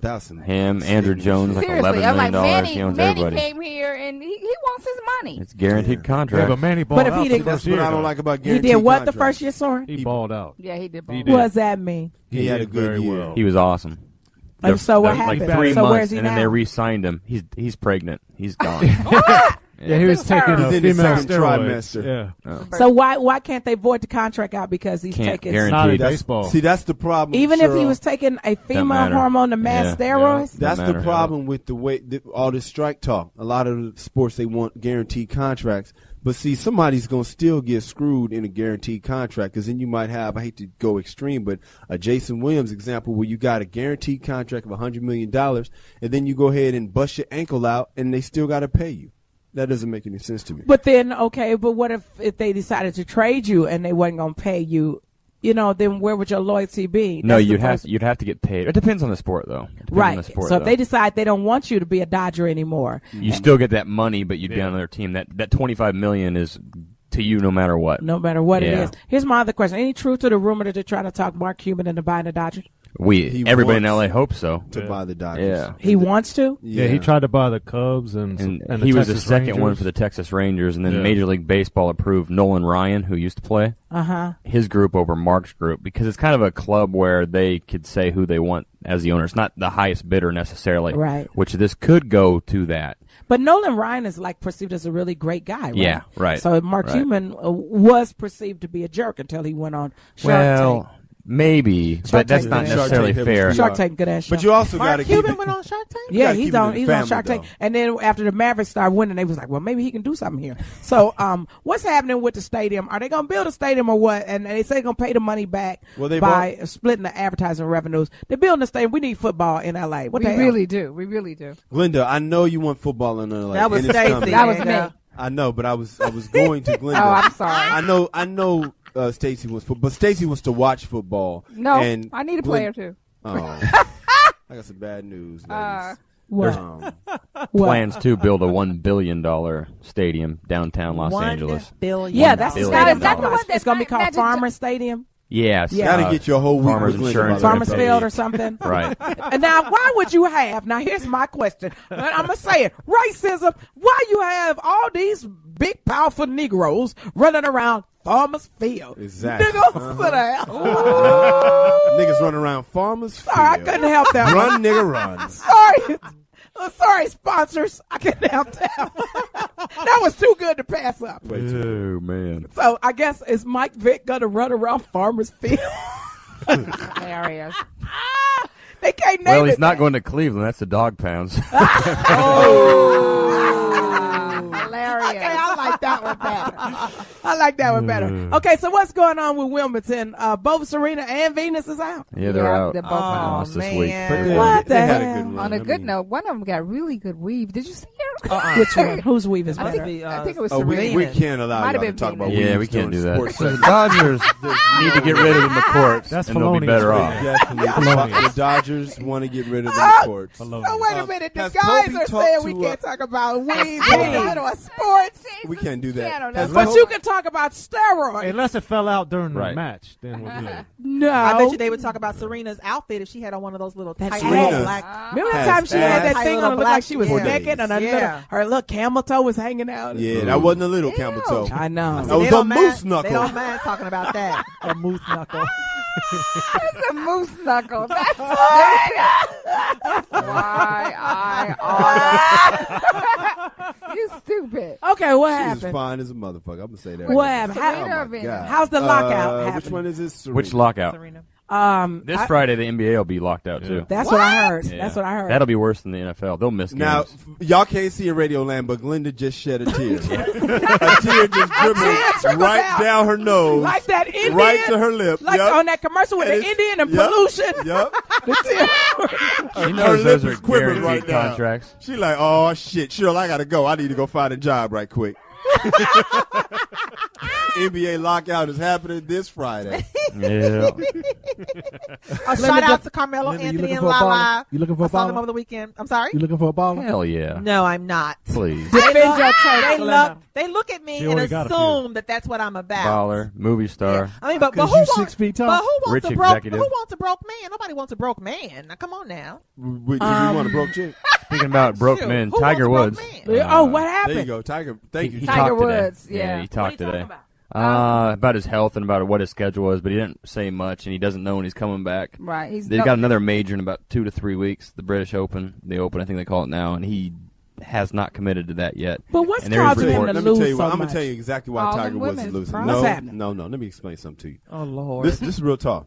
Him, Andrew Jones, like Seriously, $11 million. He owns Manny everybody. came here and he wants his money. It's guaranteed contract. Yeah, but Manny balled out. That's what I don't like about guaranteed He did what contracts. the first year, Soren? He balled out. Yeah, he did ball. He out. did. What does that mean? He had a did good very year. well. He was awesome. And so what Like happened? 3 So months, where's he and then now? they re-signed him. He's pregnant. He's gone. Yeah, he was taking He's in his female second steroids. trimester. Yeah. So why can't they void the contract out because he's Can't taking? guarantee. Not in That's- baseball. See, that's the problem. Even if he Cheryl. was taking a female matter. hormone to mass Yeah. steroids. That's Doesn't the matter. problem with the way all this strike talk. A lot of the sports, they want guaranteed contracts. But see, somebody's going to still get screwed in a guaranteed contract because then you might have, I hate to go extreme, but a Jason Williams example where you got a guaranteed contract of $100 million and then you go ahead and bust your ankle out and they still got to pay you. That doesn't make any sense to me. But then, okay, but what if they decided to trade you and they wasn't going to pay you? You know, then where would your loyalty be? No, That's the you'd have to get paid. It depends on the sport, though. It depends on right. the sport, So if though. they decide they don't want you to be a Dodger anymore, You still get that money, but you'd be on another team. That $25 million is to you no matter what. no matter what it Yeah. is. Here's my other question: any truth to the rumor that they're trying to talk Mark Cuban into buying the Dodgers? He Everybody in wants LA hopes so. to buy the Dodgers. Yeah. He wants to. Yeah, he tried to buy the Cubs and the he was the Texas second Rangers. one for the Texas Rangers, and then Yeah. Major League Baseball approved Nolan Ryan, who used to play, his group over Mark's group, because it's kind of a club where they could say who they want as the owner. It's not the highest bidder necessarily, Right. which this could go to that. But Nolan Ryan is like perceived as a really great guy, right? Yeah, right. So Mark Right. Cuban was perceived to be a jerk until he went on Shark Tank. Maybe, but that's Tank not good ass. necessarily Shark Tank fair. Shark Tank, good ass show. But you also got to keep Cuban it. went on Shark Tank? Yeah, gotta he's keep it in on the he's family, on Shark Tank. though. And then after the Mavericks started winning, they was like, well, maybe he can do something here. So what's happening with the stadium? Are they going to build a stadium or what? And they say they're going to pay the money back by splitting the advertising revenues. They're building a stadium. We need football in L.A. What the hell? We really do. We really do. Glenda, I know you want football in LA. That was and it's Stacey. coming. That was me. I know, but I was going to Glenda. Oh, I'm sorry. I know. Stacey wants but Stacey wants to watch football. No, and I need a player too. Oh, I got some bad news, ladies. What? Plans to build a $1 billion stadium downtown Los $1 Angeles. billion. Yeah, that's the Billion stadium. dollars. Talking about. It's going to be called Magic Farmer Stadium. Yes. Yeah. Gotta get your whole week Farmers with Glenda, Insurance. by the way. Farmers Field or something. Right. And now, why would you have? Now, here's my question. And I'm gonna say it: racism. Why you have all these big, powerful Negroes running around Farmers Field? Exactly. Nigga, sit down. Niggas running around Farmers Field. Sorry, I couldn't help that. Run, nigga, run. Sorry. Sorry, sponsors. I couldn't help that. That was too good to pass up. Oh, man. So I guess is Mike Vick gonna run around Farmers Field? Hilarious. They can't name it. Well, he's not that. going to Cleveland. That's the dog pounds. Hilarious. Okay, I like that one better. I like that one better. Okay, so what's going on with Wimbledon? Both Serena and Venus is out. Yeah, they're out. They're both out. Lost this week. But they, What they the had a hell? good run. On a I good mean, note, one of them got really good weave. Did you see her? Which one? Whose weave is I better? think it was Oh, Serena. we can't allow Might y'all have to talk been about Venus. Yeah, weeds we can't during do that. sports The segment. Dodgers need to get rid of them the courts, That's and they'll be felonious. better off. Definitely. Felonious. The Dodgers want to get rid of the courts. Felonious. Oh, wait a minute. The Has guys Kobe are talked saying we to, can't talk about weave in the middle of sports. We can't do that. That's But you can talk about steroids. Unless it fell out during the Right. match, then we'll do it. No. I bet you they would talk about Serena's outfit if she had on one of those little tight Serena little black. Remember that has time she had that ass. thing on? It looked like she was For naked and Yeah. her little camel toe was hanging out. Yeah, that wasn't a little camel toe. I know. That was They a don't moose mind- They don't knuckle. mind talking about that. A moose knuckle. It's a moose knuckle. That's Why You stupid. Okay, what She's happened? fine as a motherfucker. I'm gonna say that. What happened? Serena Oh or my Venus? God. How's the lockout Which happening? one is this? Serena? Which lockout? Serena. This Friday, the NBA will be locked out, too. That's what I heard. Yeah. That's what I heard. That'll be worse than the NFL. They'll miss Now, games. y'all can't see in Radio Land, but Glenda just shed a tear. A tear just dribbled right down her nose. like that Indian. Right to her lip. Like Yep. on that commercial with the And it's- Indian and yep. pollution. Yep. The tear. She Her knows lip those are is quivering guaranteed right now. contracts. She like, oh shit, Cheryl, I gotta go. I need to go find a job right quick. NBA lockout is happening this Friday. Yeah. Shout out to Carmelo Linda, Anthony and Lala. You looking for a I saw them baller? over the weekend. I'm sorry? You looking for a baller? Hell yeah. No, I'm not. Please. Defend your take, They look at me She and already got a assume that that's what I'm about. Baller, movie star. Yeah. I mean, but who 'Cause you wants 6 feet tall. But who wants Rich a broke? executive. Who wants a broke man? Nobody wants a broke man. Now, come on now. Do you want a broke chick? Speaking about broke Shoot, men, who Tiger wants Woods. a broke man? Oh, what There happened? you go, Tiger. Thank you. He Tiger talked today. Woods, yeah. He talked What are you today. talking about? About his health and about what his schedule was, but he didn't say much, and he doesn't know when he's coming back. Right. They've got another major in about 2 to 3 weeks, the British Open, the Open, I think they call it now, and he has not committed to that yet. But what's And there is causing him reports- to Let me tell lose you. so I'm much? gonna tell you exactly why All Tiger them Woods is women's losing. problems. What's No, happening? no. Let me explain something to you. Oh Lord. This is real talk.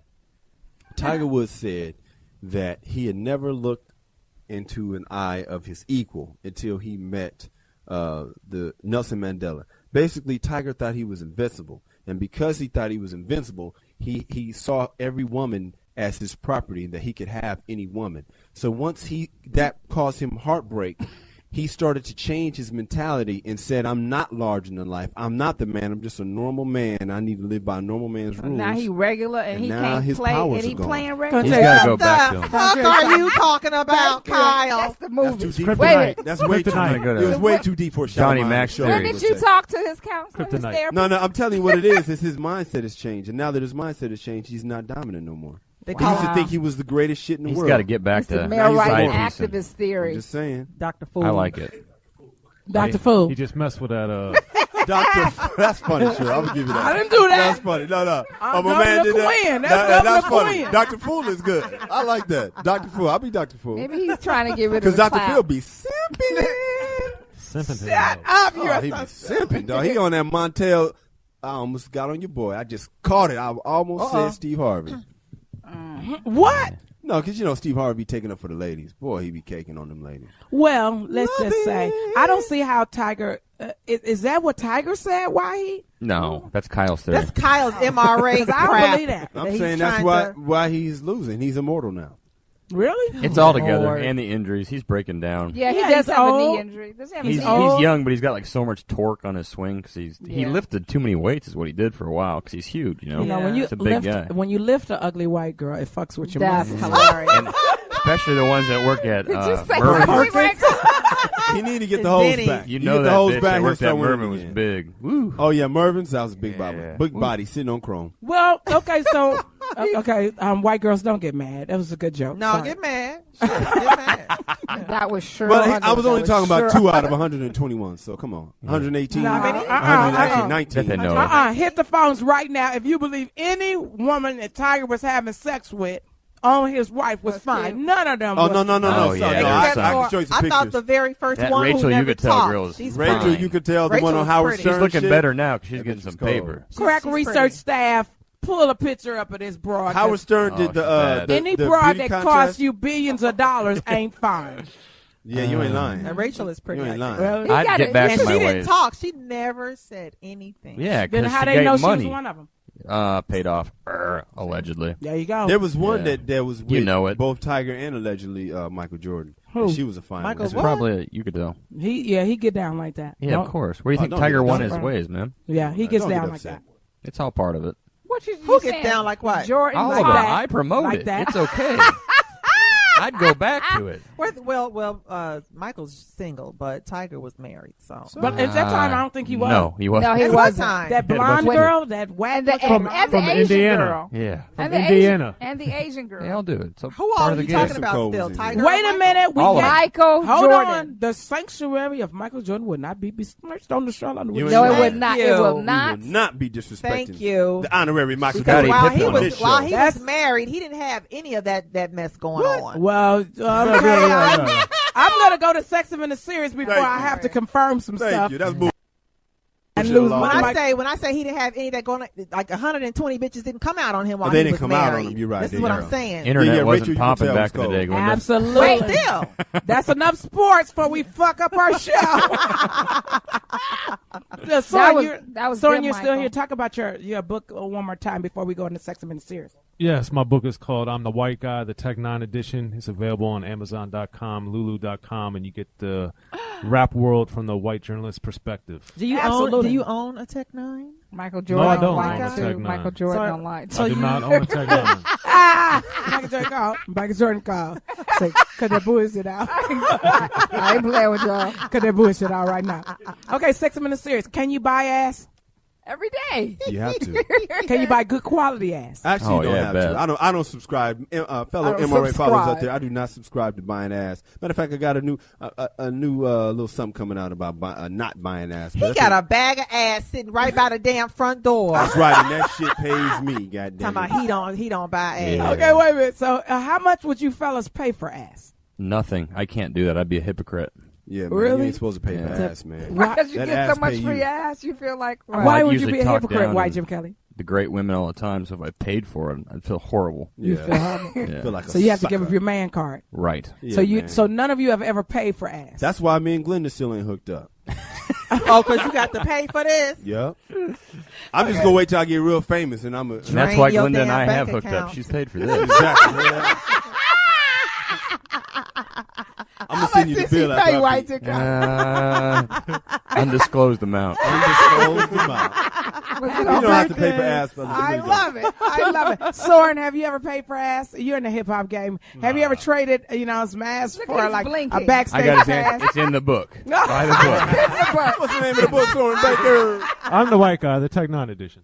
Tiger Woods said that he had never looked into an eye of his equal until he met the Nelson Mandela. Basically, Tiger thought he was invincible, and because he thought he was invincible, he saw every woman as his property, that he could have any woman. So once that caused him heartbreak, he started to change his mentality and said, I'm not larger than life. I'm not the man. I'm just a normal man. I need to live by a normal man's rules. Now he regular and he now can't his play powers and he are gone. playing He's regular. got to go back to The him. fuck are you talking about, Kyle? That's the movie. That's too deep. Kryptonite. Wait a minute. That's way too Kryptonite. deep. Good. It was way too deep for Johnny Shalimar Mac Show. When Sherry did you talk to his counselor, his Kryptonite. therapist? No, I'm telling you what it is. It's his mindset has changed, and now that his mindset has changed, he's not dominant no more. They He call used to him think he was the greatest shit in the He's world. got to get back It's the to male rights side and piecing. activist I'm theory. just saying. Dr. Fool. I like it. Dr. Fool. He just messed with that. Doctor, that's funny, sure. I'm gonna give you that. I didn't do that. That's funny. No. I'm my man did Governor that. Quinn. That's That's Governor funny. Quinn. Dr. Fool is good. I like that. Dr. Fool. I'll be Dr. Fool. Maybe he's trying to get rid of Because the Dr. clout. Phil be simping. Simping. Shut up, Oh, you're he be so simping, dog. He on that Montel. I almost got on your boy. I just caught it. I almost said Steve Harvey. What? No, because you know Steve Harvey be taking up for the ladies. Boy, he be caking on them ladies. Well, let's just say I don't see how Tiger. Is that what Tiger said? Why he? No, that's Kyle's theory. That's Kyle's MRA 'Cause I don't crap. believe that. I'm he's saying that's trying why he's losing. He's immortal now. Really? It's all together, Lord. and the injuries. He's breaking down. Yeah, he Yeah, does he's have a old. knee injury. Does he have a He's knee old. young, but he's got like so much torque on his swing because he Yeah. lifted too many weights is what he did for a while because he's huge, you know. You know, when you He's a big lift guy. when you lift an ugly white girl, it fucks with your That's muscles. hilarious. And especially the ones that work at Did you say Mervyn's. ugly white girl? He need to get And the hose Denny. back. You He know get that the hose bitch back, that he'll worked start at winning Mervyn was again. big. Woo. Oh yeah, Mervyn's. That was a big body. Yeah. Big body sitting on chrome. Well, okay, so white girls don't get mad. That was a good joke. No, Sorry. get mad. Sure, get mad. That was Sheryl But Underwood. I was only That talking about Sheryl 2 out of 121. So come on, 118, No, 119, 19. That they know. Hit the phones right now. If you believe any woman that Tiger was having sex with on his wife was fine. None of them. Oh was. no! Oh, yeah, No, there's I some. can show you some I pictures. thought the very first That one Rachel, who you never could tell talked. girls- She's Rachel, fine. you could tell the one on Rachel's Howard pretty. Stern. She's looking shit. better now because she's That getting bitch some is cold. paper. Crack She's research pretty. staff. Pull a picture up of this broad. Howard Stern Oh, did she's the bad. Any the broad beauty that contest. costs you billions of dollars ain't fine. Yeah, you ain't lying. And Rachel is pretty. You ain't I lying. think. Well, He I'd got get it. back And to she my didn't ways. talk. She never said anything. Yeah, then because how she they gave know she money. was one of them? Paid off, allegedly. There you go. There was one Yeah. that was with You know it. both Tiger and allegedly Michael Jordan. Who? And she was a finalist. Michael It's what? probably you could tell. He get down like that. Yeah, Don't- of course. Where do you think don't Tiger get won upset. his ways, man? Yeah, he gets Don't get down like upset. that. It's all part of it. What you Who saying? gets down like what? Jordan All like of it. that. I promote Like it. that. It's okay. I'd go back to it. Michael's single, but Tiger was married. So, But at that time, I don't think he was. No, he wasn't. No, he At what wasn't. time? That blonde Wait. girl, that whack. And the From Asian Indiana. girl. Yeah. From And the Indiana. Asian, and the Asian girl. They all do it. It's a who part all of are the you game. talking Some about cold still? was in Tiger? there. or Wait a Michael? minute. We All of got, Michael hold Jordan. on. The sanctuary of Michael Jordan would not be besmirched on the Sheryl Underwood. You No, ain't it would Thank not. It you. will We not. would not be disrespecting Thank you. the honorary Michael Because Scottie Jordan while he Pippen on was this while show. he That's- was married, he didn't have any of that mess going on. Well, okay. I'm gonna go to Sex and the Series before Thank I you. have to confirm some Thank stuff you. That's bull. and lose When When one of I my. say he didn't have any that going, like 120 bitches didn't come out on him while They he didn't was come married. out on him. You're right. This They is what didn't. I'm saying. Internet Yeah, Rachel, wasn't you can popping tell back it's in the cold. day, Glenda. Absolutely. But still, That's enough sports before we fuck up our show. That was Soren, good, you're still Michael. here. Talk about your book one more time before we go into Sex and the Series. Yes, my book is called I'm the White Guy, the Tech 9 edition. It's available on Amazon.com, Lulu.com, and you get the rap world from the white journalist perspective. do you Absolutely. own a Tech 9? Michael Jordan. No, I don't lie own a too. Tech Michael 9. Jordan don't lie. I do not own a Tech 9. Michael Jordan called. Say, cut that bullshit out. I ain't playing with y'all. Cut that bullshit out right now. Okay, 6 minutes serious. Can you buy ass? Every day. You have to. Can you buy good quality ass? Actually, you don't have to. I don't subscribe. Fellow MRA fathers out there, I do not subscribe to buying ass. Matter of fact, I got a new little something coming out about not buying ass. He got a bag of ass sitting right by the damn front door. That's right, and that shit pays me. Goddamn. Talking about he don't buy ass. Yeah. Okay, wait a minute. So, how much would you fellas pay for ass? Nothing. I can't do that. I'd be a hypocrite. Yeah, man, really? you ain't supposed to pay for ass, man. Because you that get ass so much pay free you. ass, you feel like. Why I'd would you usually be a talk hypocrite? down Why, to Jim Kelly? The great women all the time, so if I paid for it, I'd feel horrible. You Yeah. feel horrible? Yeah. Feel like a So you have to give sucker. up your man card. Right. Yeah, So man. none of you have ever paid for ass. That's why me and Glenda still ain't hooked up. Oh, because you got to pay for this? Yep. I'm just gonna wait till I get real famous, and I'm a. And that's why your Glenda and damn I bank have hooked account. up. She's paid for this. Exactly. Yeah. I'm gonna send you the bill after I beat. Undisclosed amount. Undisclosed amount. You don't have to pay for ass, fellas. I love it. I love it. Soren, have you ever paid for ass? You're in the hip hop game. Have you ever traded, some ass Look for at his like a blinking. backstage I got his pass? answer. It's in the book. Buy the book. What's the name of the book, Soren Baker? I'm the white guy, the Tech 9 edition.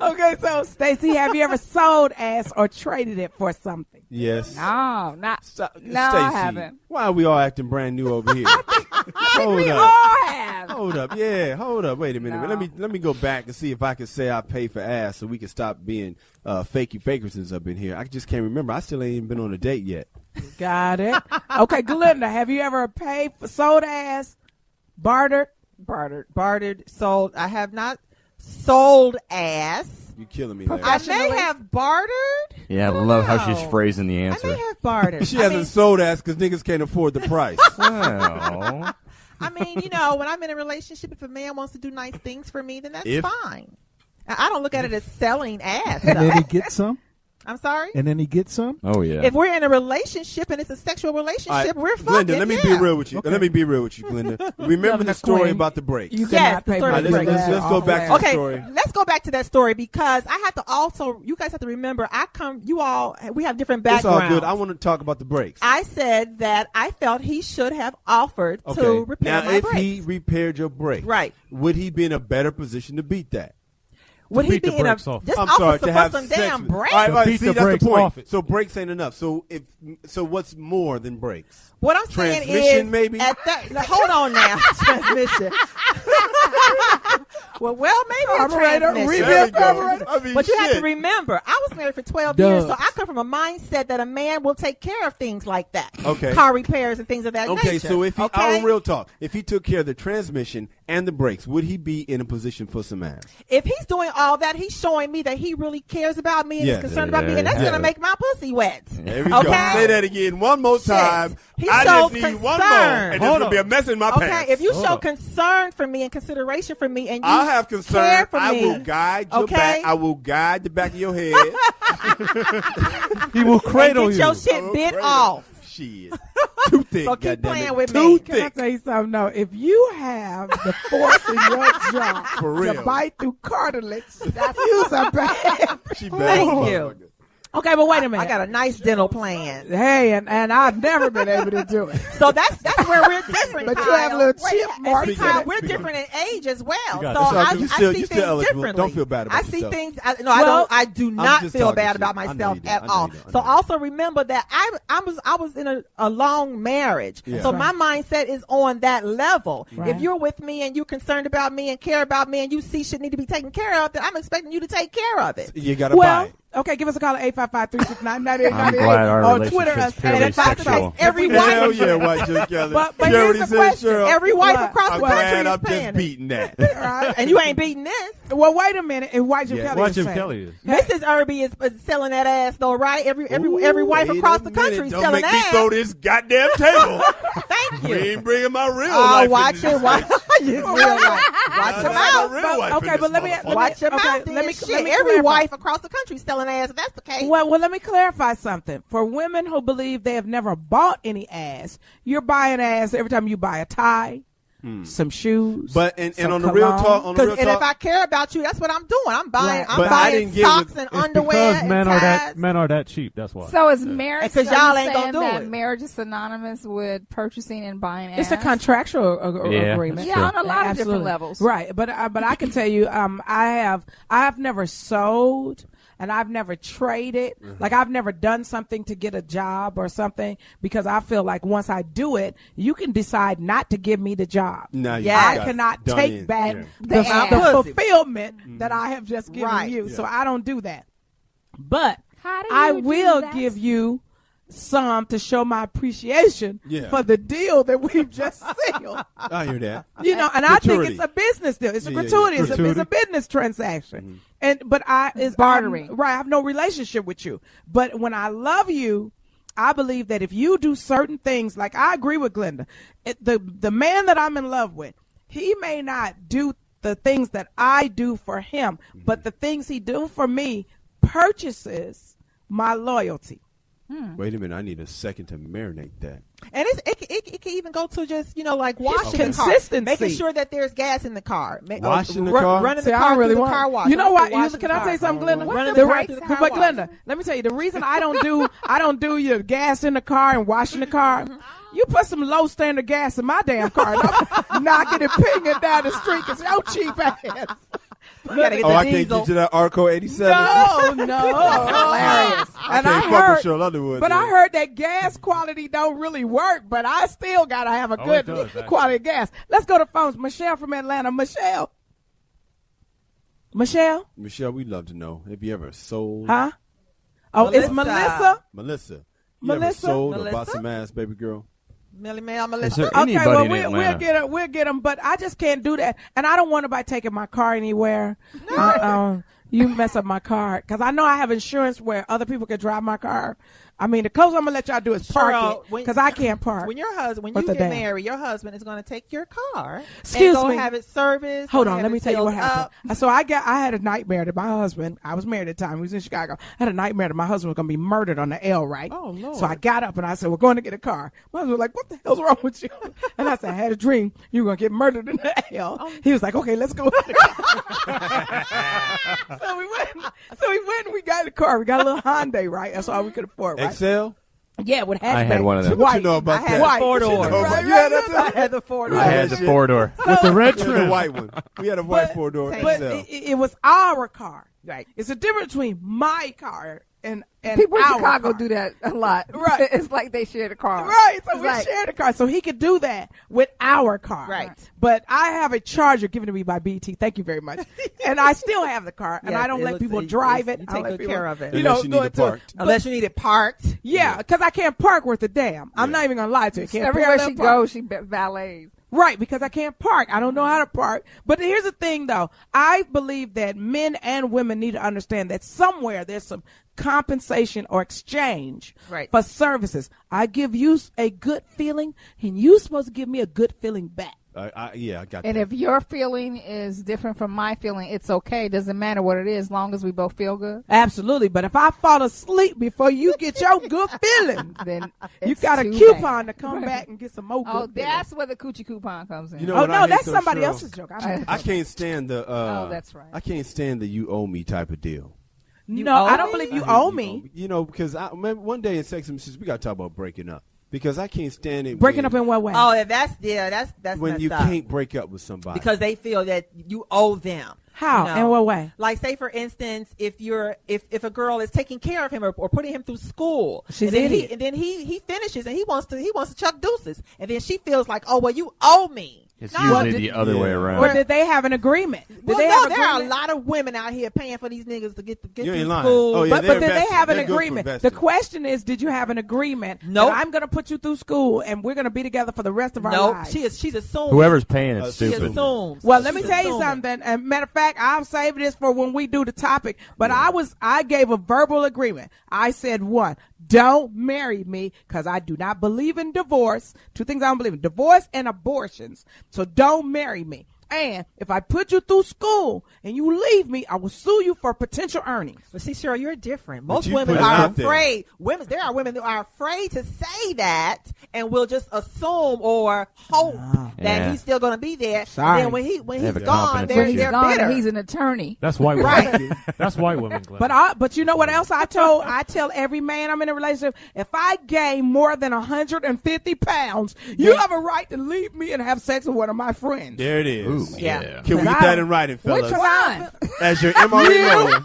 Okay, so Stacey, have you ever sold ass or traded it for something? Yes. No, not. Stop. No, I Stacey, haven't. why are we all acting brand new over here? Hold We up. all have. Hold up. Yeah, hold up. Wait a minute. No. Let me go back and see if I can say I pay for ass so we can stop being fakey fakersons up in here. I just can't remember. I still ain't even been on a date yet. Got it. Okay, Glenda, have you ever paid for sold ass, bartered? Bartered, sold. I have not sold ass. You killing me, Larry. I may have bartered. Yeah, I love how she's know. phrasing the I answer. may have bartered. She hasn't sold ass because niggas can't afford the price. Well, I mean, when I'm in a relationship, if a man wants to do nice things for me, then that's If- fine. I don't look at it as selling ass. And then though. he gets some. I'm sorry? And then he gets some. oh yeah. If we're in a relationship and it's a sexual relationship, we're fucking. Glenda, let me be real with you. Okay. Let me be real with you, Glenda. Remember Loving the a story queen. about the break. You Yes, cannot the pay story for of the this. break. Let's go back to the Okay, story. let's go back to that story because I have to also. You guys have to remember, we have different It's backgrounds. all good. I want to talk about the breaks. I said that I felt he should have offered Okay. to repair Now, my if brakes. he repaired your brake, Right. would he be in a better position to beat that? Would he beat be the in a brakes off. just I'm offer sorry, some to have some sex damn with- brakes? All right, To beat see, the that's brakes the point. off it. So brakes ain't enough. So what's more than brakes? What I'm saying Transmission, is, maybe? at that, now, hold on now, transmission. well, maybe a Carburetor, transmission. There we go. carburetor. I mean, But you have shit. to remember, I was married for 12 years, so Dubs. I come from a mindset that a man will take care of things like that. Okay. Car repairs and things of that nature. Okay, so if he, okay? real talk, if he took care of the transmission and the brakes, would he be in a position for some ass? If he's doing all that, he's showing me that he really cares about me and Yes. is concerned about me, and that's Yeah. going to make my pussy wet. There we Okay? go. Say that again one more time. He I shows just need one more, concern. and there's going to be a mess in my Okay, pants. if you Hold show up. concern for me and consideration for me, and you I'll have concern. care for I me, will guide your okay? back. I will guide the back of your head. He will cradle and you. get your shit bit off. Shit. Too thick, So keep goddammit. playing with Too me. Can I thick. tell you something? No, if you have the force in your jaw For real. to bite through cartilage, use a bad. She bad. Thank you. Okay, but wait a minute. I got a nice dental plan. Hey, and I've never been able to do it. So that's where we're different. But you Kyle. have little chip And marks see, in Kyle, it. we're different in age as well. So got it. It's all I good. You see still things eligible. differently. Don't feel bad about I see yourself. things. I Well, don't. I do not just feel talking bad shit. about I know myself you do. at I know all. you do. I So know you also remember that I was in a long marriage. Yeah. So Right. my mindset is on that level. Right. If you're with me and you're concerned about me and care about me and you see shit need to be taken care of, then I'm expecting you to take care of it. You got to buy Well, it. okay, give us a call at 855-369-9898. I'm glad our on relationship's Twitter, us purely at Foxxhole. sexual. Every Hell wife, yeah, white Joe Kelly. But Cheryl, here's he the said, question. Cheryl, every wife What? across I'm the glad country I'm is paying just it. beating that. Right? And you ain't beating this. Well, wait a minute. And why Jim Yeah. Kelly What is Jim saying. Kelly is. Mrs. Irby is selling that ass though, right? Every wife Wait across a the minute. country is Don't selling make me ass. throw this goddamn table. Thank We you. ain't bringing my real Oh, life. watch into this it. Watch bitch. it's real life. Watch Nah, your nah, my mouth. real wife Okay, in but this let me motherfucker. Watch your okay, mouth. let me Shit, let me every clarify. wife across the country is selling ass. If that's the case. Well, let me clarify something. For women who believe they have never bought any ass, you're buying ass every time you buy a tie, some shoes. But and some on the cologne. real talk, And if I care about you, that's what I'm doing. I'm buying. Right. I'm But I buying didn't give socks it- and It's underwear. because men are that cheap. That's why. So is marriage? Because are y'all you ain't gonna saying do that it. marriage is synonymous with purchasing and buying ass? It's a contractual Yeah, agreement. Yeah, on a lot of Absolutely. different levels. Right, but I can tell you, I have never sold. And I've never traded. Like, I've never done something to get a job or something because I feel like once I do it, you can decide not to give me the job. No, I cannot take back the fulfillment that I have just given you. So I don't do that. But I will give you some to show my appreciation for the deal that we've just sealed. I hear that. You know, and I think it's a business deal. It's a gratuity. Yeah. It's a business transaction. But it's bartering. Right. I have no relationship with you. But when I love you, I believe that if you do certain things, like I agree with Glenda, the man that I'm in love with, he may not do the things that I do for him, but the things he do for me purchases my loyalty. Wait a minute, I need a second to marinate that. And it can even go to just, like washing the car. Consistency. Making sure that there's gas in the car. Washing the car? Running See, the I car don't really through the want. car wash. You know what? Washing Can the I tell you car. something, Glenda? Running the car through the car But wash. Glenda, let me tell you the reason I don't do your gas in the car and washing the car. You put some low standard gas in my damn car. And I'm knocking and pinging down the street because your cheap ass. You gotta get the I can't diesel. get you that Arco 87. No. Hilarious. And I I can't fuck heard, with Sheryl Underwood. but then. I heard that gas quality don't really work. But I still gotta have a good it does, actually. quality of gas. Let's go to phones. Michelle from Atlanta. Michelle, Michelle, we'd love to know. Have you ever sold? huh? Oh, it's Melissa. Melissa. You Melissa? ever sold or Melissa? bought some ass, baby girl? Millie Mae, I'm Is there Okay, anybody well, in we'll Atlanta? we'll get them, but I just can't do that, and I don't want nobody taking my car anywhere. You mess up my car because I know I have insurance where other people can drive my car. I mean, the closest I'm gonna let y'all do is park Cheryl, it because I can't park. When your husband, when What you the get damn? married, your husband is going to take your car Excuse and go me. have it serviced. Hold go on, have let me it tell you what filled happened. up. So I had a nightmare that my husband, I was married at the time, he was in Chicago. I had a nightmare that my husband was going to be murdered on the L, right? Oh, Lord. So I got up and I said, we're going to get a car. My husband was like, what the hell's wrong with you? And I said, I had a dream you were going to get murdered in the L. He was like, okay, let's go. So we went and we got the car. We got a little Hyundai, right? That's all we could afford, right? Excel? Yeah, with hatchback. I had one of them. What you know about I had that? the four-door. Right, You had that right, too? I had the four-door. I had the shit. 4-door. With the red We had the trim. white one. We had a white But- 4-door But Excel. it was our car. Right. It's a difference between my car and People in our Chicago car. do that a lot. Right. It's like they share the car. Right, so It's we like- shared a car, so he could do that with our car. Right. But I have a Charger given to me by BT. Thank you very much. And I still have the car, and Yes, I don't it let looks- people it- drive it. you I don't take let good people- care of it. You Unless know, you go need it into parked. Unless you need it parked. Yeah, because I can't park worth a damn. I'm not even gonna lie to you. Can't Everywhere parallel she park. goes, she valets. Right, because I can't park. I don't know how to park. But here's the thing, though. I believe that men and women need to understand that somewhere there's some compensation or exchange Right. for services. I give you a good feeling, and you're supposed to give me a good feeling back. I got And that. if your feeling is different from my feeling, it's okay. Doesn't matter what it is, as long as we both feel good. Absolutely. But if I fall asleep before you get your good feeling, Then you it's got a too coupon bad. to come back and get some more good Oh, feeling. that's where the coochie coupon comes in. You know Oh, what I no, hate that's so, somebody Cheryl? else's joke. I can't stand the. Oh, that's right. I can't stand the you owe me type of deal. No, owe I don't me? believe you I hate owe me. You know, because I remember one day in Sex and the City, we got to talk about breaking up because I can't stand it. Breaking up in what way? Oh, that's when messed you up. can't break up with somebody because they feel that you owe them. How? You know? In what way? Like, say for instance, if a girl is taking care of him or putting him through school, She's and then idiot. and then he finishes and he wants to chuck deuces, and then she feels like, oh well, you owe me. It's No, usually the other way around. Or did they have an agreement? Did Well, they no, have there are a agreement? lot of women out here paying for these niggas to get You through ain't lying. school. Oh, yeah, But they're did they invested. have an They're good for agreement? The investing. question is, did you have an agreement? Nope. That I'm going to put you through school and we're going to be together for the rest of our Nope, lives. she's assuming. Whoever's paying She it's She stupid. assumes. Well, let me She's tell you assuming. something. And matter of fact, I'll save this for when we do the topic. But I gave a verbal agreement. I said, one, don't marry me because I do not believe in divorce. Two things I don't believe in: divorce and abortions. So don't marry me. And if I put you through school and you leave me, I will sue you for potential earnings. But see, Cheryl, you're different. Most women are afraid. There are women who are afraid to say that and will just assume or hope that he's still going to be there. Sorry. And then when he's gone, they're bitter. He's an attorney. That's white women. Right. That's white women, Glenn. But you know what else I tell every man I'm in a relationship, if I gain more than 150 pounds, you have a right to leave me and have sex with one of my friends. There it is. Ooh, yeah. Can we get that in writing, fellas? Which one? As your MRE lawyer.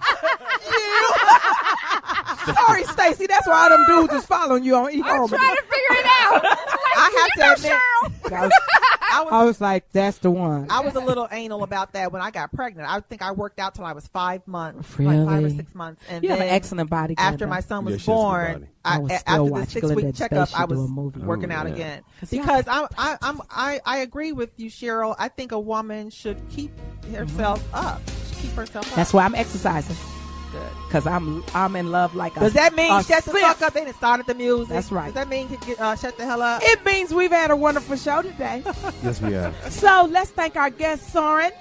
Sorry, Stacey. That's why all them dudes is following you on eHarmony. I'm trying to figure it out. I have to admit, I was like, that's the one. I was a little anal about that when I got pregnant. I think I worked out till I was 5 months, Really? like 5 or 6 months. And You then have an excellent body. after Glenda. my son was Yeah, she has a good born, body. I was still after the watching 6-week Glenda checkup, Stacey I do a was movie. working out yeah. again. Yeah. Because I agree with you, Cheryl. I think a woman should keep herself up. Keep herself up. That's why I'm exercising. Good. Because I'm in love like a Does that mean a shut the simp. fuck up? They done started the music. That's right. Does that mean shut the hell up? It means we've had a wonderful show today. Yes, we have. So let's thank our guest, Soren.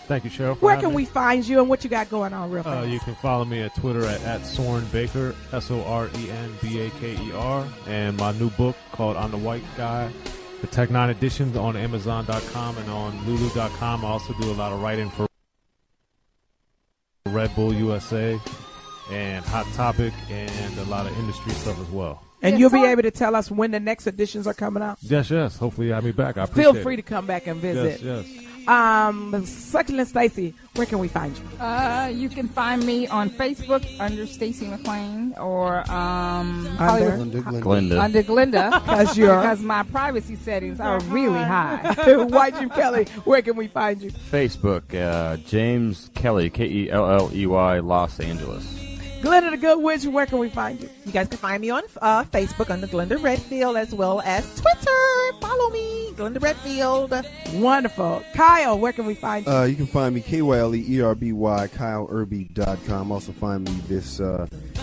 Thank you, Cheryl. Where can we find you and what you got going on real fast? You can follow me at Twitter at Soren Baker, SorenBaker, and my new book called I'm the White Guy, the Tech 9 editions on Amazon.com and on Lulu.com. I also do a lot of writing for Red Bull USA and Hot Topic and a lot of industry stuff as well. And you'll be able to tell us when the next editions are coming out? Yes. Hopefully you have me back. I appreciate it. Feel free to come back and visit. Yes. Succulent Stacey, where can we find you? You can find me on Facebook under Stacey McLean or Under Glenda. Because my privacy settings are really high. White Jim Kelly, where can we find you? Facebook, James Kelly, Kelley, Los Angeles. Glenda the Good Witch, where can we find you? You guys can find me on Facebook under Glenda Redfield as well as Twitter. Follow me, Glenda Redfield. Wonderful. Kyle, where can we find you? You can find me KYLEERBY, KyleErby.com. Also find me this.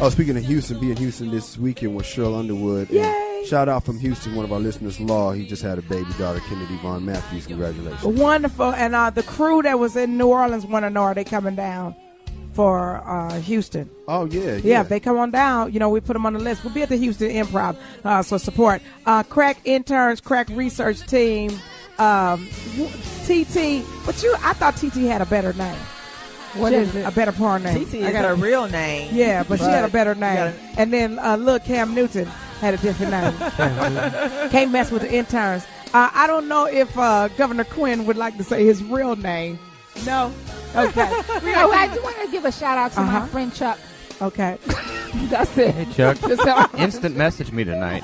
Speaking of Houston, be in Houston this weekend with Sheryl Underwood. Yay! Shout out from Houston, one of our listeners, Law. He just had a baby daughter, Kennedy Vaughn Matthews. Congratulations. Wonderful. And the crew that was in New Orleans want to know, are they coming down for Houston? Oh, yeah. Yeah, if they come on down, we put them on the list. We'll be at the Houston Improv, so support. Crack interns, crack research team, TT. But I thought TT had a better name. What is it? A better porn name. TT is her real name. Yeah, but she had a better name. And then little Cam Newton had a different name. Can't mess with the interns. I don't know if Governor Quinn would like to say his real name. No? Okay. I do want to give a shout out to my friend Chuck. Okay. That's it. Hey, Chuck. Instant message me tonight.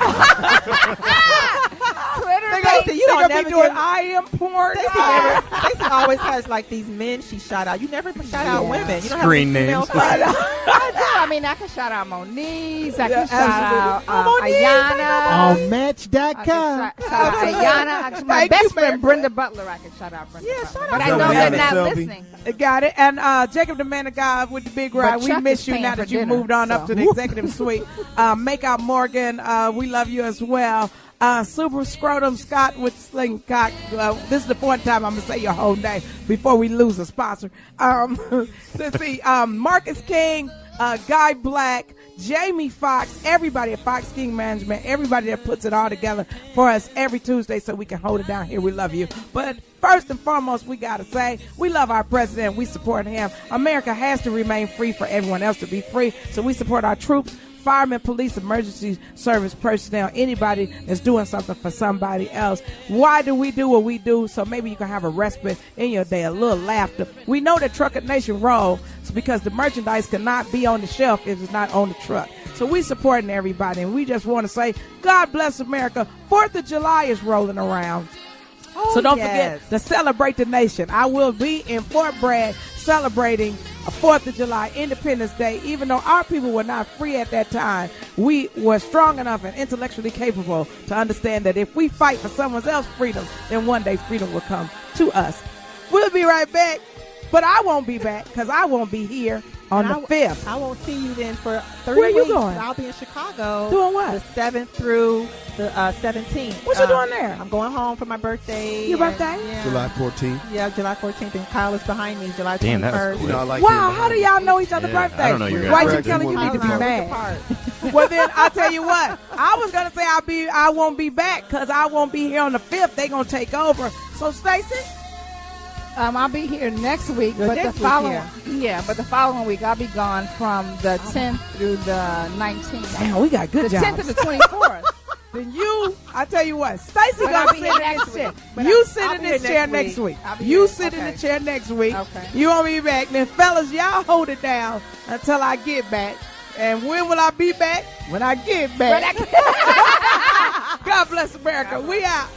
Twitter, Stacey, you don't never doing I am porn. Stacey always has like these men she shout out. You never shout out women. You don't Screen have any names. female friends. I do. I mean, I can shout out Moniz. I can shout out Moniz, Ayana. On Match.com. Shout out Ayana. My best friend, Brenda Butler. I can shout out Brenda Butler. But I know they're not listening. Got it. And Jacob, the man of God with the big ride. We Chuck miss is you paying now for that you've dinner, moved on up to the executive suite. Make out Morgan. We love you as well. Super Scrotum Scott with Slingcock. This is the fourth time I'm going to say your whole name before we lose a sponsor. Let's see. Marcus King, Guy Black, Jamie Fox, everybody at Fox King Management, everybody that puts it all together for us every Tuesday so we can hold it down here. We love you. But first and foremost, we got to say we love our president. We support him. America has to remain free for everyone else to be free. So we support our troops, firemen, police, emergency service personnel, anybody that's doing something for somebody else. Why do we do what we do? So maybe you can have a respite in your day, a little laughter. We know that Trucker Nation rolls because the merchandise cannot be on the shelf if it's not on the truck. So we supporting everybody, and we just want to say, God bless America. 4th of July is rolling around. So don't forget to celebrate the nation. I will be in Fort Bragg celebrating 4th of July, Independence Day. Even though our people were not free at that time, we were strong enough and intellectually capable to understand that if we fight for someone else's freedom, then one day freedom will come to us. We'll be right back. But I won't be back because I won't be here on the 5th. I won't see you then for 3 Where weeks. you going? I'll be in Chicago. Doing what? The 7th through the 17th. What you doing there? I'm going home for my birthday. Your birthday? Yeah. July 14th. Yeah, July 14th. And Kyle is behind me, July 21st. Damn, that was quick. You know, I like Wow, him. how do y'all know each other's birthdays? I don't know your guys' Why you birthdays. telling you need to be Kyle and I are mad? apart. Well, then I'll tell you what. I was gonna say I won't be back because I won't be here on the 5th. They gonna take over. So Stacey, I'll be here next week, You're but next the week following here. but the following week I'll be gone from the 10th through the 19th. damn, we got good The 10th jobs. to the 24th. Then I tell you what, Stacey But gonna I'll be sit here in next this chair. week. But You I'll sit in be this here chair next next week. week. I'll be You here. sit in Okay. the chair next week. Okay. You won't be back. Then fellas, y'all hold it down until I get back. And when will I be back? When I get back. God bless America. We out.